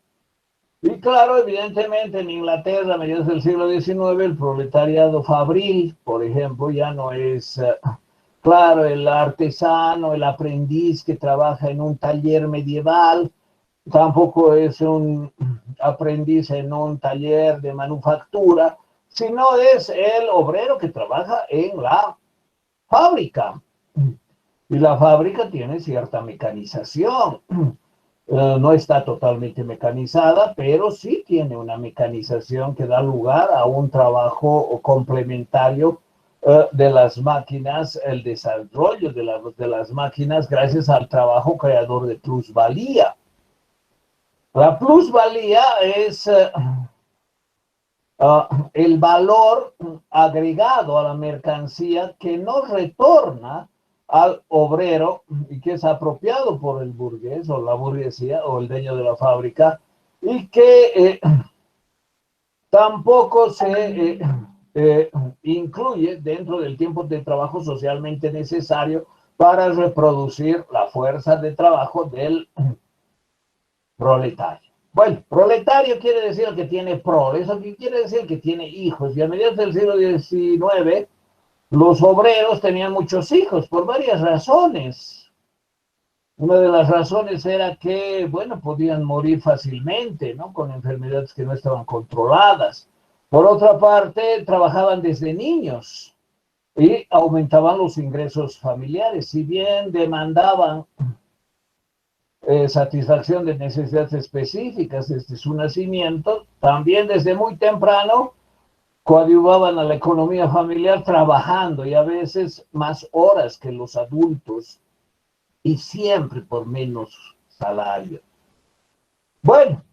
Y claro, evidentemente en Inglaterra, a mediados del siglo XIX, el proletariado fabril, por ejemplo, ya no es, claro, el artesano, el aprendiz que trabaja en un taller medieval, tampoco es un aprendiz en un taller de manufactura, sino es el obrero que trabaja en la fábrica. Y la fábrica tiene cierta mecanización. No está totalmente mecanizada, pero sí tiene una mecanización que da lugar a un trabajo complementario de las máquinas, el desarrollo de las máquinas gracias al trabajo creador de plusvalía. La plusvalía es el valor agregado a la mercancía que no retorna al obrero y que es apropiado por el burgués o la burguesía o el dueño de la fábrica y que tampoco se incluye dentro del tiempo de trabajo socialmente necesario para reproducir la fuerza de trabajo del proletario. Bueno, proletario quiere decir el que tiene prole, eso quiere decir el que tiene hijos, y a mediados del siglo XIX los obreros tenían muchos hijos por varias razones. Una de las razones era que, bueno, podían morir fácilmente, ¿no? Con enfermedades que no estaban controladas. Por otra parte, trabajaban desde niños y aumentaban los ingresos familiares. Si bien demandaban satisfacción de necesidades específicas desde su nacimiento, también desde muy temprano coadyuvaban a la economía familiar trabajando y a veces más horas que los adultos y siempre por menos salario. Bueno,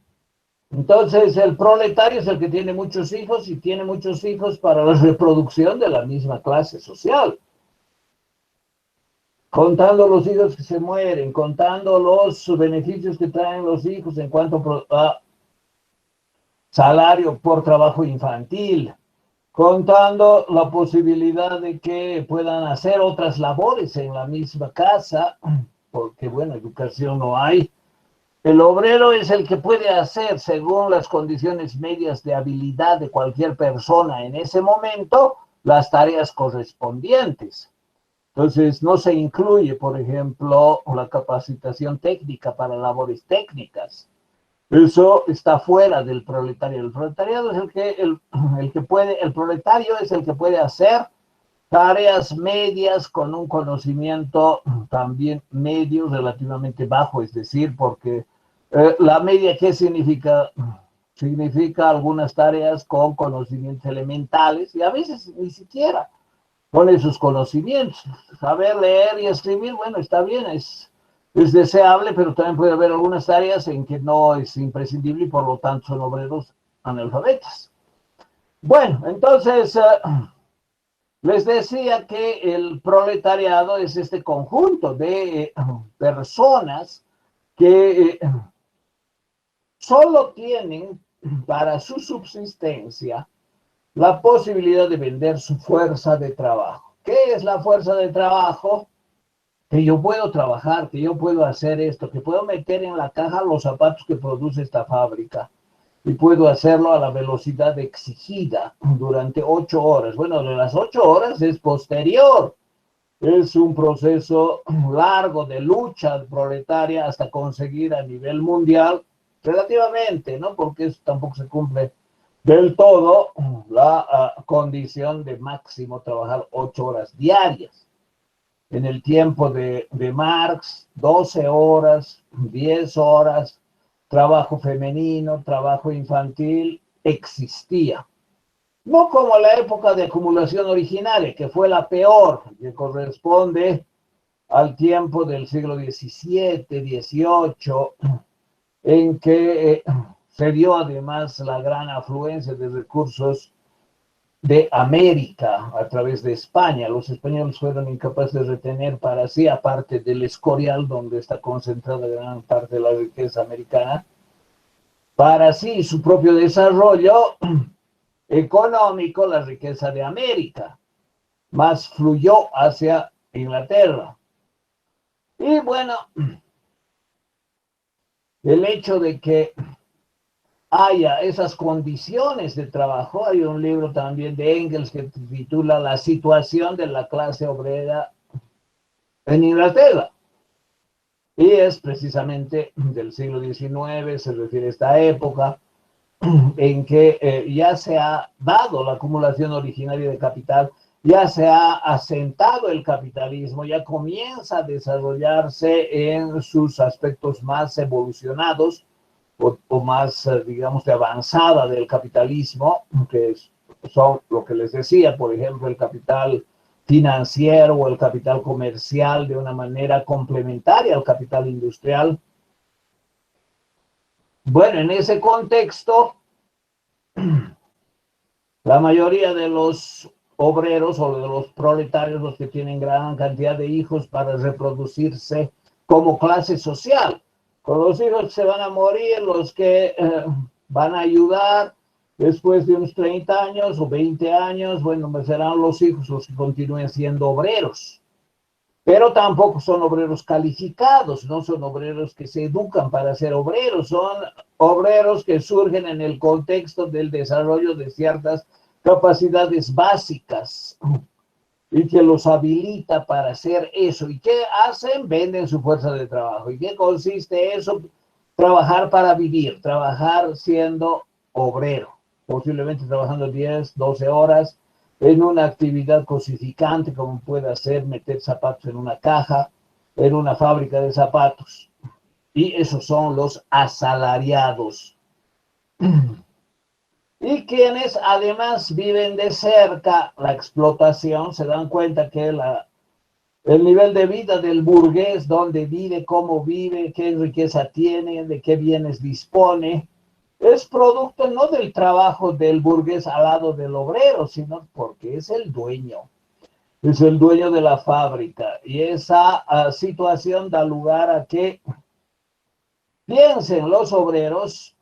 entonces el proletario es el que tiene muchos hijos y tiene muchos hijos para la reproducción de la misma clase social. Contando los hijos que se mueren, contando los beneficios que traen los hijos en cuanto a salario por trabajo infantil, contando la posibilidad de que puedan hacer otras labores en la misma casa, porque bueno, educación no hay, El obrero es el que puede hacer, según las condiciones medias de habilidad de cualquier persona en ese momento, las tareas correspondientes. Entonces, no se incluye, por ejemplo, la capacitación técnica para labores técnicas. Eso está fuera del proletario. El proletariado es el que puede, el proletario es el que puede hacer tareas medias con un conocimiento también medio relativamente bajo, es decir, porque la media, ¿qué significa? Significa algunas tareas con conocimientos elementales y a veces ni siquiera con esos conocimientos. Saber leer y escribir, bueno, está bien, es deseable, pero también puede haber algunas áreas en que no es imprescindible y por lo tanto son obreros analfabetas. Bueno, entonces les decía que el proletariado es este conjunto de personas que solo tienen para su subsistencia la posibilidad de vender su fuerza de trabajo. ¿Qué es la fuerza de trabajo? Que yo puedo trabajar, que yo puedo hacer esto, que puedo meter en la caja los zapatos que produce esta fábrica y puedo hacerlo a la velocidad exigida durante 8 horas. Bueno, de las 8 horas es posterior, es un proceso largo de lucha proletaria hasta conseguir a nivel mundial, relativamente, ¿no? Porque eso tampoco se cumple del todo, la condición de máximo trabajar 8 horas diarias. En el tiempo de Marx, 12 horas, 10 horas, trabajo femenino, trabajo infantil, existía. No como la época de acumulación originaria, que fue la peor, que corresponde al tiempo del siglo XVII, XVIII, en que se dio además la gran afluencia de recursos de América a través de España. Los españoles fueron incapaces de retener para sí, aparte del Escorial, donde está concentrada gran parte de la riqueza americana, para sí su propio desarrollo económico, la riqueza de América, más fluyó hacia Inglaterra. Y bueno, el hecho de que haya esas condiciones de trabajo, hay un libro también de Engels que titula La situación de la clase obrera en Inglaterra. Y es precisamente del siglo XIX, se refiere a esta época en que ya se ha dado la acumulación originaria de capital, ya se ha asentado el capitalismo, ya comienza a desarrollarse en sus aspectos más evolucionados o más, digamos, de avanzada del capitalismo, que son lo que les decía, por ejemplo, el capital financiero o el capital comercial de una manera complementaria al capital industrial. Bueno, en ese contexto, la mayoría de los obreros o de los proletarios, los que tienen gran cantidad de hijos para reproducirse como clase social, con los hijos que se van a morir, los que van a ayudar después de unos 30 años o 20 años, bueno, pues serán los hijos los que continúen siendo obreros. Pero tampoco son obreros calificados, no son obreros que se educan para ser obreros, son obreros que surgen en el contexto del desarrollo de ciertas capacidades básicas y que los habilita para hacer eso. ¿Y qué hacen? Venden su fuerza de trabajo. ¿Y qué consiste eso? Trabajar para vivir, trabajar siendo obrero, posiblemente trabajando 10, 12 horas en una actividad cosificante como puede ser meter zapatos en una caja, en una fábrica de zapatos. Y esos son los asalariados. Y quienes además viven de cerca la explotación, se dan cuenta que el nivel de vida del burgués, dónde vive, cómo vive, qué riqueza tiene, de qué bienes dispone, es producto no del trabajo del burgués al lado del obrero, sino porque es el dueño de la fábrica. Y esa situación da lugar a que piensen los obreros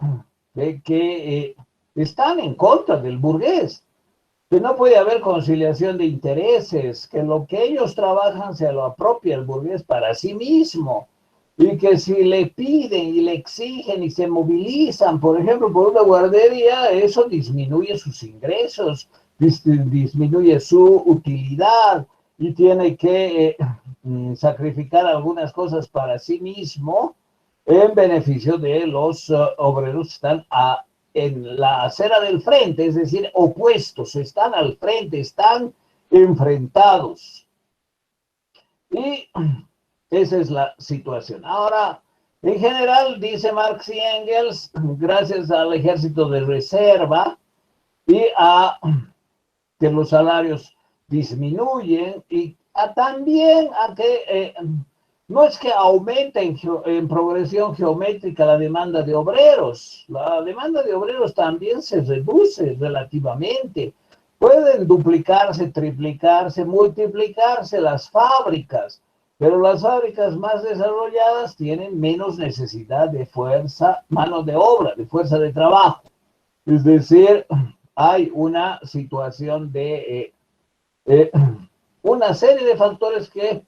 de que están en contra del burgués, que no puede haber conciliación de intereses, que lo que ellos trabajan se lo apropia el burgués para sí mismo, y que si le piden y le exigen y se movilizan, por ejemplo, por una guardería, eso disminuye sus ingresos, disminuye su utilidad y tiene que sacrificar algunas cosas para sí mismo en beneficio de los obreros que están en la acera del frente, es decir, opuestos, están al frente, están enfrentados. Y esa es la situación. Ahora, en general, dice Marx y Engels, gracias al ejército de reserva y a que los salarios disminuyen y también a que no es que aumente en progresión geométrica la demanda de obreros, la demanda de obreros también se reduce relativamente. Pueden duplicarse, triplicarse, multiplicarse las fábricas, pero las fábricas más desarrolladas tienen menos necesidad de fuerza, mano de obra, de fuerza de trabajo. Es decir, hay una situación de una serie de factores que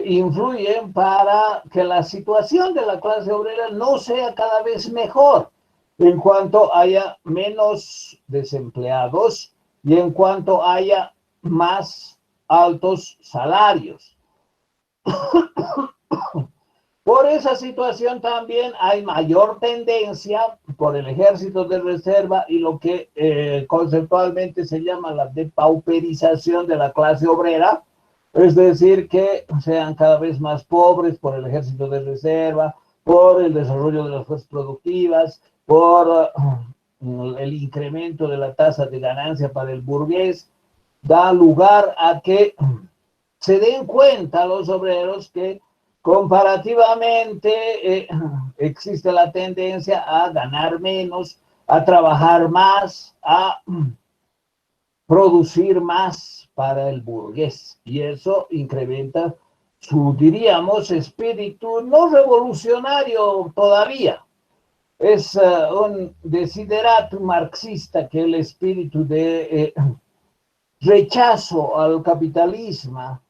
influyen para que la situación de la clase obrera no sea cada vez mejor en cuanto haya menos desempleados y en cuanto haya más altos salarios. Por esa situación también hay mayor tendencia por el ejército de reserva y lo que conceptualmente se llama la depauperización de la clase obrera, es decir, que sean cada vez más pobres por el ejército de reserva, por el desarrollo de las fuerzas productivas, por el incremento de la tasa de ganancia para el burgués, da lugar a que se den cuenta los obreros que comparativamente existe la tendencia a ganar menos, a trabajar más, a producir más para el burgués. Y eso incrementa su, diríamos, espíritu no revolucionario todavía. Es un desideratum marxista que el espíritu de rechazo al capitalismo,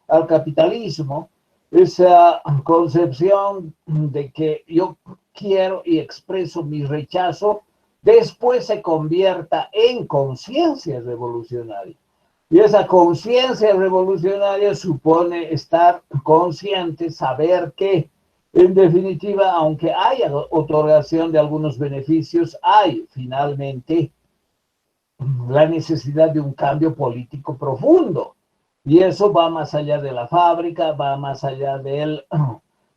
esa concepción de que yo quiero y expreso mi rechazo, después se convierta en conciencia revolucionaria. Y esa conciencia revolucionaria supone estar consciente, saber que, en definitiva, aunque haya otorgación de algunos beneficios, hay finalmente la necesidad de un cambio político profundo. Y eso va más allá de la fábrica, va más allá de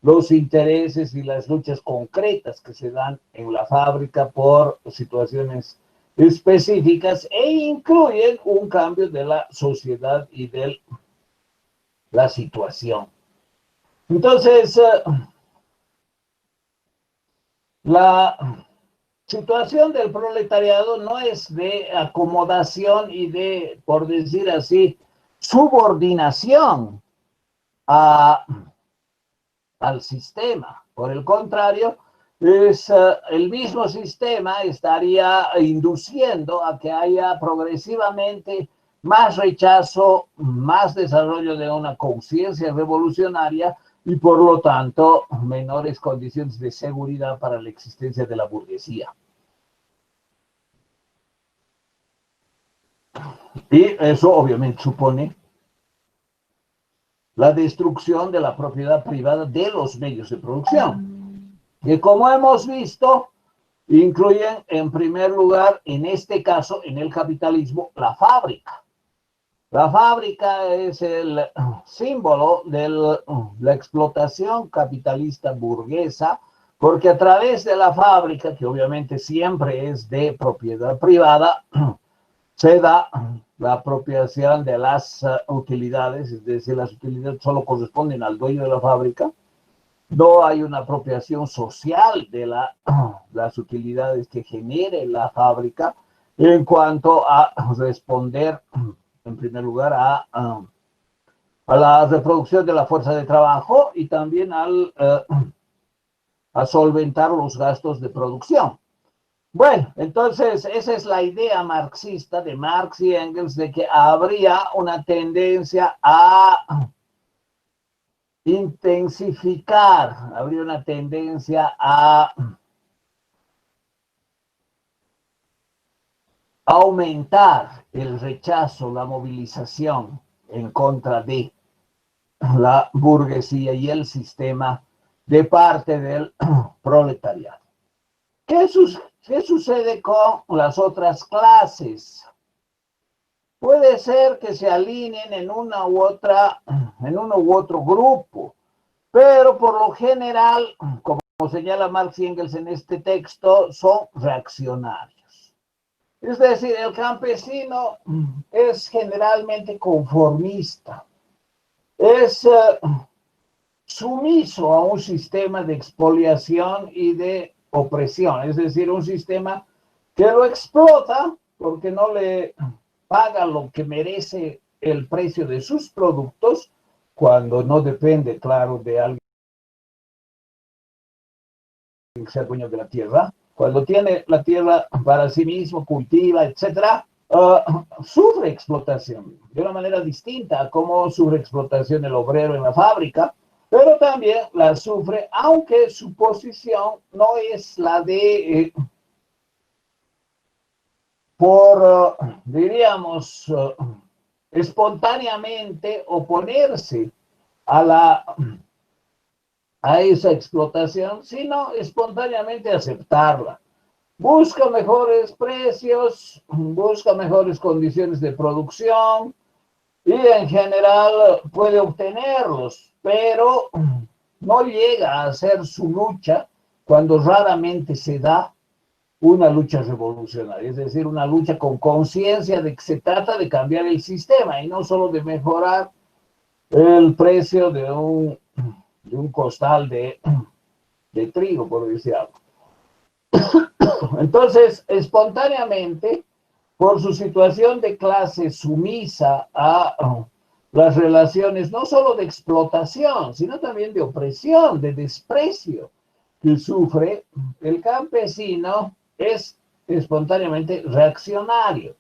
los intereses y las luchas concretas que se dan en la fábrica por situaciones específicas e incluyen un cambio de la sociedad y de la situación. Entonces, la situación del proletariado no es de acomodación y de, por decir así, subordinación al sistema. Por el contrario, es el mismo sistema estaría induciendo a que haya progresivamente más rechazo, más desarrollo de una conciencia revolucionaria y por lo tanto menores condiciones de seguridad para la existencia de la burguesía. Y eso obviamente supone la destrucción de la propiedad privada de los medios de producción, que como hemos visto, incluyen en primer lugar, en este caso, en el capitalismo, la fábrica. La fábrica es el símbolo de la explotación capitalista burguesa, porque a través de la fábrica, que obviamente siempre es de propiedad privada, se da la apropiación de las utilidades, es decir, las utilidades solo corresponden al dueño de la fábrica. No hay una apropiación social de las utilidades que genere la fábrica en cuanto a responder, en primer lugar, a la reproducción de la fuerza de trabajo y también a solventar los gastos de producción. Bueno, entonces esa es la idea marxista de Marx y Engels de que habría una tendencia a intensificar, habría una tendencia a aumentar el rechazo, la movilización en contra de la burguesía y el sistema de parte del proletariado. ¿Qué sucede con las otras clases? Puede ser que se alineen en una u otra, en uno u otro grupo, pero por lo general, como señala Marx y Engels en este texto, son reaccionarios. Es decir, el campesino es generalmente conformista, es sumiso a un sistema de expoliación y de opresión, es decir, un sistema que lo explota porque no le paga lo que merece el precio de sus productos, cuando no depende, claro, de alguien que sea dueño de la tierra, cuando tiene la tierra para sí mismo, cultiva, etcétera, sufre explotación de una manera distinta a cómo sufre explotación el obrero en la fábrica, pero también la sufre, aunque su posición no es la de, diríamos, espontáneamente oponerse a a esa explotación, sino espontáneamente aceptarla. Busca mejores precios, busca mejores condiciones de producción y en general puede obtenerlos, pero no llega a hacer su lucha cuando raramente se da una lucha revolucionaria, es decir, una lucha con conciencia de que se trata de cambiar el sistema y no solo de mejorar el precio de un costal de trigo, por decir algo. Entonces, espontáneamente, por su situación de clase sumisa a las relaciones no solo de explotación, sino también de opresión, de desprecio que sufre, el campesino es espontáneamente reaccionario.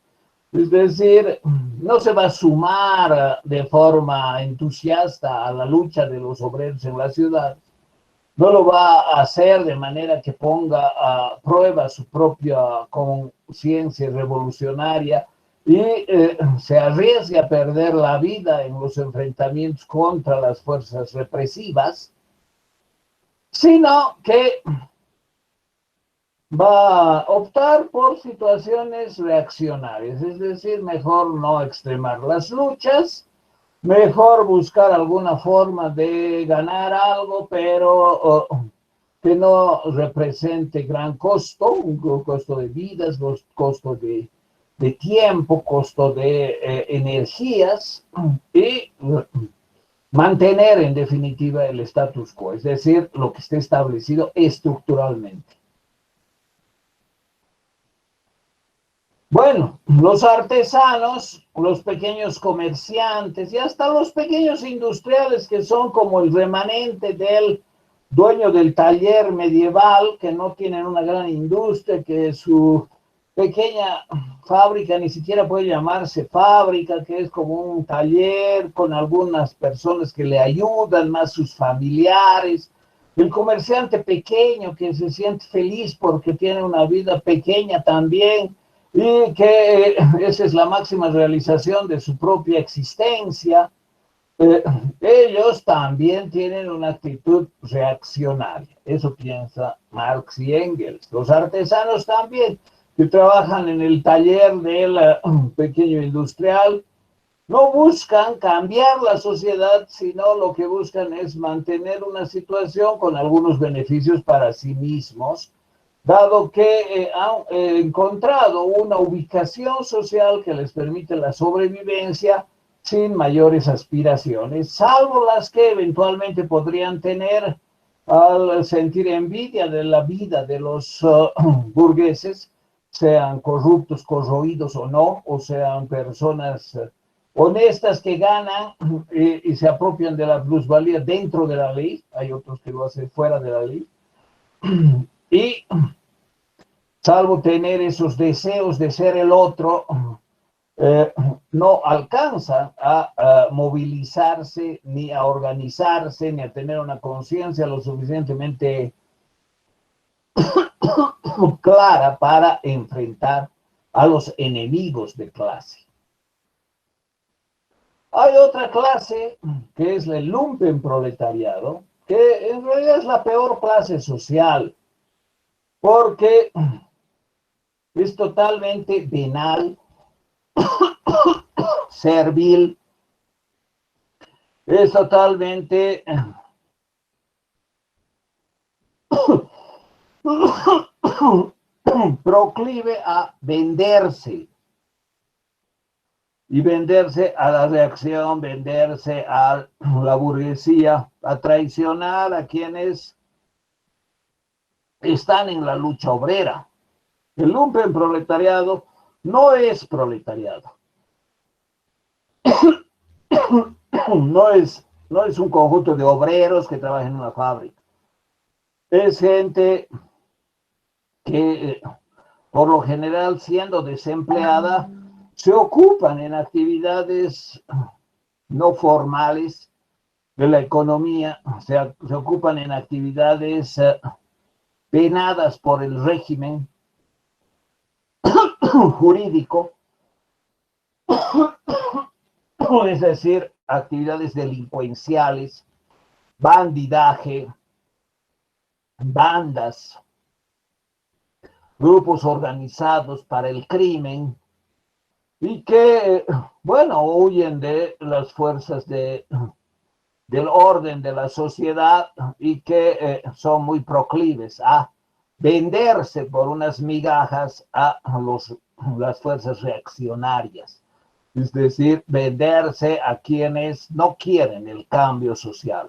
Es decir, no se va a sumar de forma entusiasta a la lucha de los obreros en la ciudad, no lo va a hacer de manera que ponga a prueba su propia conciencia revolucionaria y se arriesgue a perder la vida en los enfrentamientos contra las fuerzas represivas, sino que va a optar por situaciones reaccionarias, es decir, mejor no extremar las luchas, mejor buscar alguna forma de ganar algo, pero que no represente gran costo, un costo de vidas, costo de tiempo, costo de energías y mantener en definitiva el status quo, es decir, lo que esté establecido estructuralmente. Bueno, los artesanos, los pequeños comerciantes y hasta los pequeños industriales que son como el remanente del dueño del taller medieval, que no tienen una gran industria, que su pequeña fábrica ni siquiera puede llamarse fábrica, que es como un taller con algunas personas que le ayudan, más sus familiares. El comerciante pequeño que se siente feliz porque tiene una vida pequeña también, y que esa es la máxima realización de su propia existencia, ellos también tienen una actitud reaccionaria. Eso piensa Marx y Engels. Los artesanos también, que trabajan en el taller del pequeño industrial, no buscan cambiar la sociedad, sino lo que buscan es mantener una situación con algunos beneficios para sí mismos, dado que han encontrado una ubicación social que les permite la sobrevivencia sin mayores aspiraciones, salvo las que eventualmente podrían tener al sentir envidia de la vida de los burgueses, sean corruptos, corroídos o no, o sean personas honestas que ganan y se apropian de la plusvalía dentro de la ley, hay otros que lo hacen fuera de la ley, y salvo tener esos deseos de ser el otro, no alcanza a movilizarse, ni a organizarse, ni a tener una conciencia lo suficientemente clara para enfrentar a los enemigos de clase. Hay otra clase que es el lumpenproletariado, que en realidad es la peor clase social, porque es totalmente venal, servil, es totalmente proclive a venderse, y venderse a la reacción, venderse a la burguesía, a traicionar a quienes están en la lucha obrera. El lumpenproletariado no es proletariado. No es un conjunto de obreros que trabajan en una fábrica. Es gente que, por lo general, siendo desempleada, se ocupan en actividades no formales de la economía, se ocupan en actividades penadas por el régimen jurídico, es decir, actividades delincuenciales, bandidaje, bandas, grupos organizados para el crimen, y que, bueno, huyen de las fuerzas del orden de la sociedad y que son muy proclives a venderse por unas migajas a las fuerzas reaccionarias. Es decir, venderse a quienes no quieren el cambio social.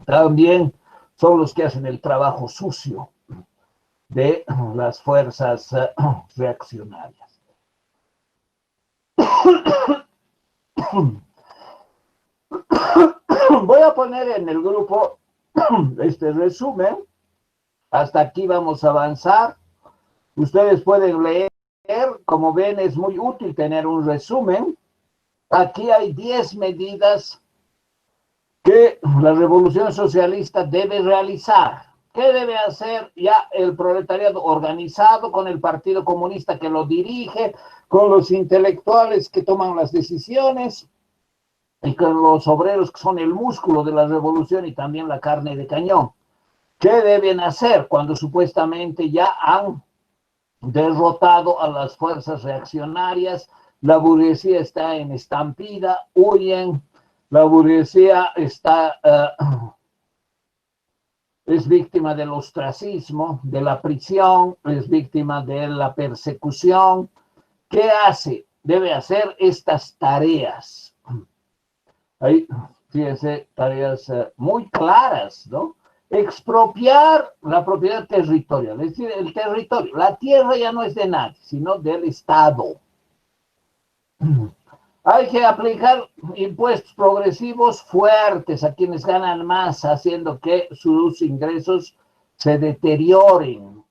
También son los que hacen el trabajo sucio de las fuerzas reaccionarias. Voy a poner en el grupo este resumen. Hasta aquí vamos a avanzar. Ustedes pueden leer. Como ven, es muy útil tener un resumen. Aquí hay 10 medidas que la revolución socialista debe realizar. ¿Qué debe hacer ya el proletariado organizado con el Partido Comunista que lo dirige, con los intelectuales que toman las decisiones y con los obreros que son el músculo de la revolución y también la carne de cañón? ¿Qué deben hacer cuando supuestamente ya han derrotado a las fuerzas reaccionarias? La burguesía está en estampida, huyen, la burguesía está, es víctima del ostracismo, de la prisión, es víctima de la persecución. ¿Qué hace? Debe hacer estas tareas. Ahí, fíjense, tareas muy claras, ¿no? Expropiar la propiedad territorial, es decir, el territorio. La tierra ya no es de nadie, sino del Estado. Hay que aplicar impuestos progresivos fuertes a quienes ganan más, haciendo que sus ingresos se deterioren.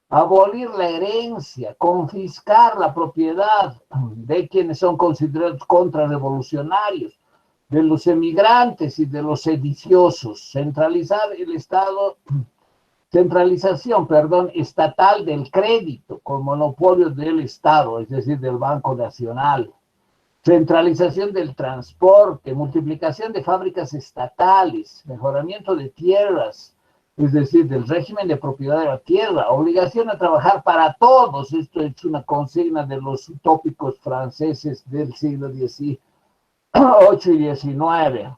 Abolir la herencia, confiscar la propiedad de quienes son considerados contrarrevolucionarios, de los emigrantes y de los sediciosos, centralizar el Estado, centralización, estatal del crédito con monopolio del Estado, es decir, del Banco Nacional, centralización del transporte, multiplicación de fábricas estatales, mejoramiento de tierras, es decir, del régimen de propiedad de la tierra, obligación a trabajar para todos. Esto es una consigna de los utópicos franceses del siglo XVIII y XIX.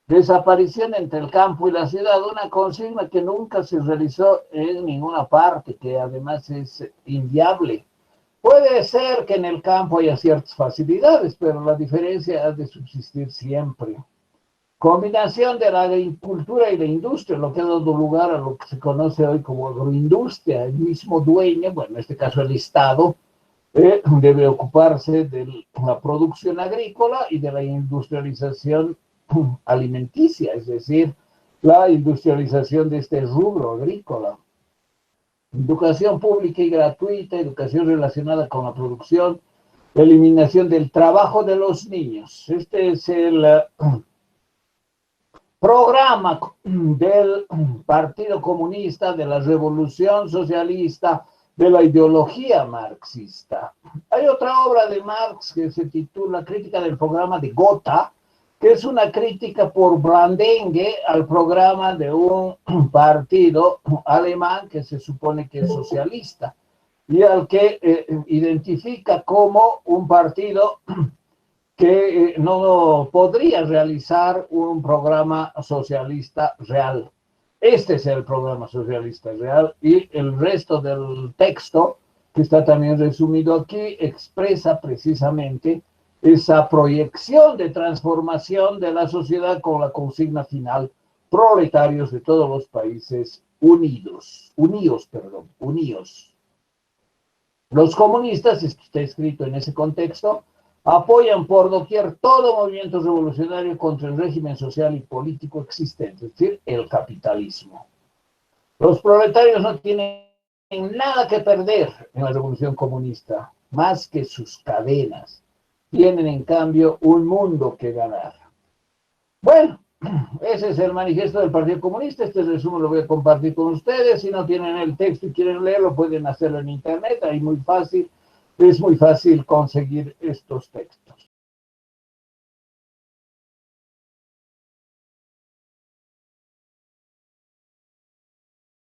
Desaparición entre el campo y la ciudad, una consigna que nunca se realizó en ninguna parte, que además es inviable. Puede ser que en el campo haya ciertas facilidades, pero la diferencia ha de subsistir siempre. Combinación de la agricultura y la industria, lo que ha dado lugar a lo que se conoce hoy como agroindustria. El mismo dueño, bueno, en este caso el Estado, debe ocuparse de la producción agrícola y de la industrialización alimenticia, es decir, la industrialización de este rubro agrícola. Educación pública y gratuita, educación relacionada con la producción, eliminación del trabajo de los niños. Este es el programa del Partido Comunista, de la Revolución Socialista, de la ideología marxista. Hay otra obra de Marx que se titula Crítica del programa de Gotha, que es una crítica por blandengue al programa de un partido alemán que se supone que es socialista y al que identifica como un partido que no podría realizar un programa socialista real. Este es el programa socialista real y el resto del texto, que está también resumido aquí, expresa precisamente esa proyección de transformación de la sociedad con la consigna final, proletarios de todos los países unidos. Los comunistas, esto está escrito en ese contexto, apoyan por doquier todo movimiento revolucionario contra el régimen social y político existente, es decir, el capitalismo. Los proletarios no tienen nada que perder en la revolución comunista, más que sus cadenas. Tienen, en cambio, un mundo que ganar. Bueno, ese es el manifiesto del Partido Comunista. Este resumen lo voy a compartir con ustedes. Si no tienen el texto y quieren leerlo, pueden hacerlo en internet. Ahí es muy fácil conseguir estos textos.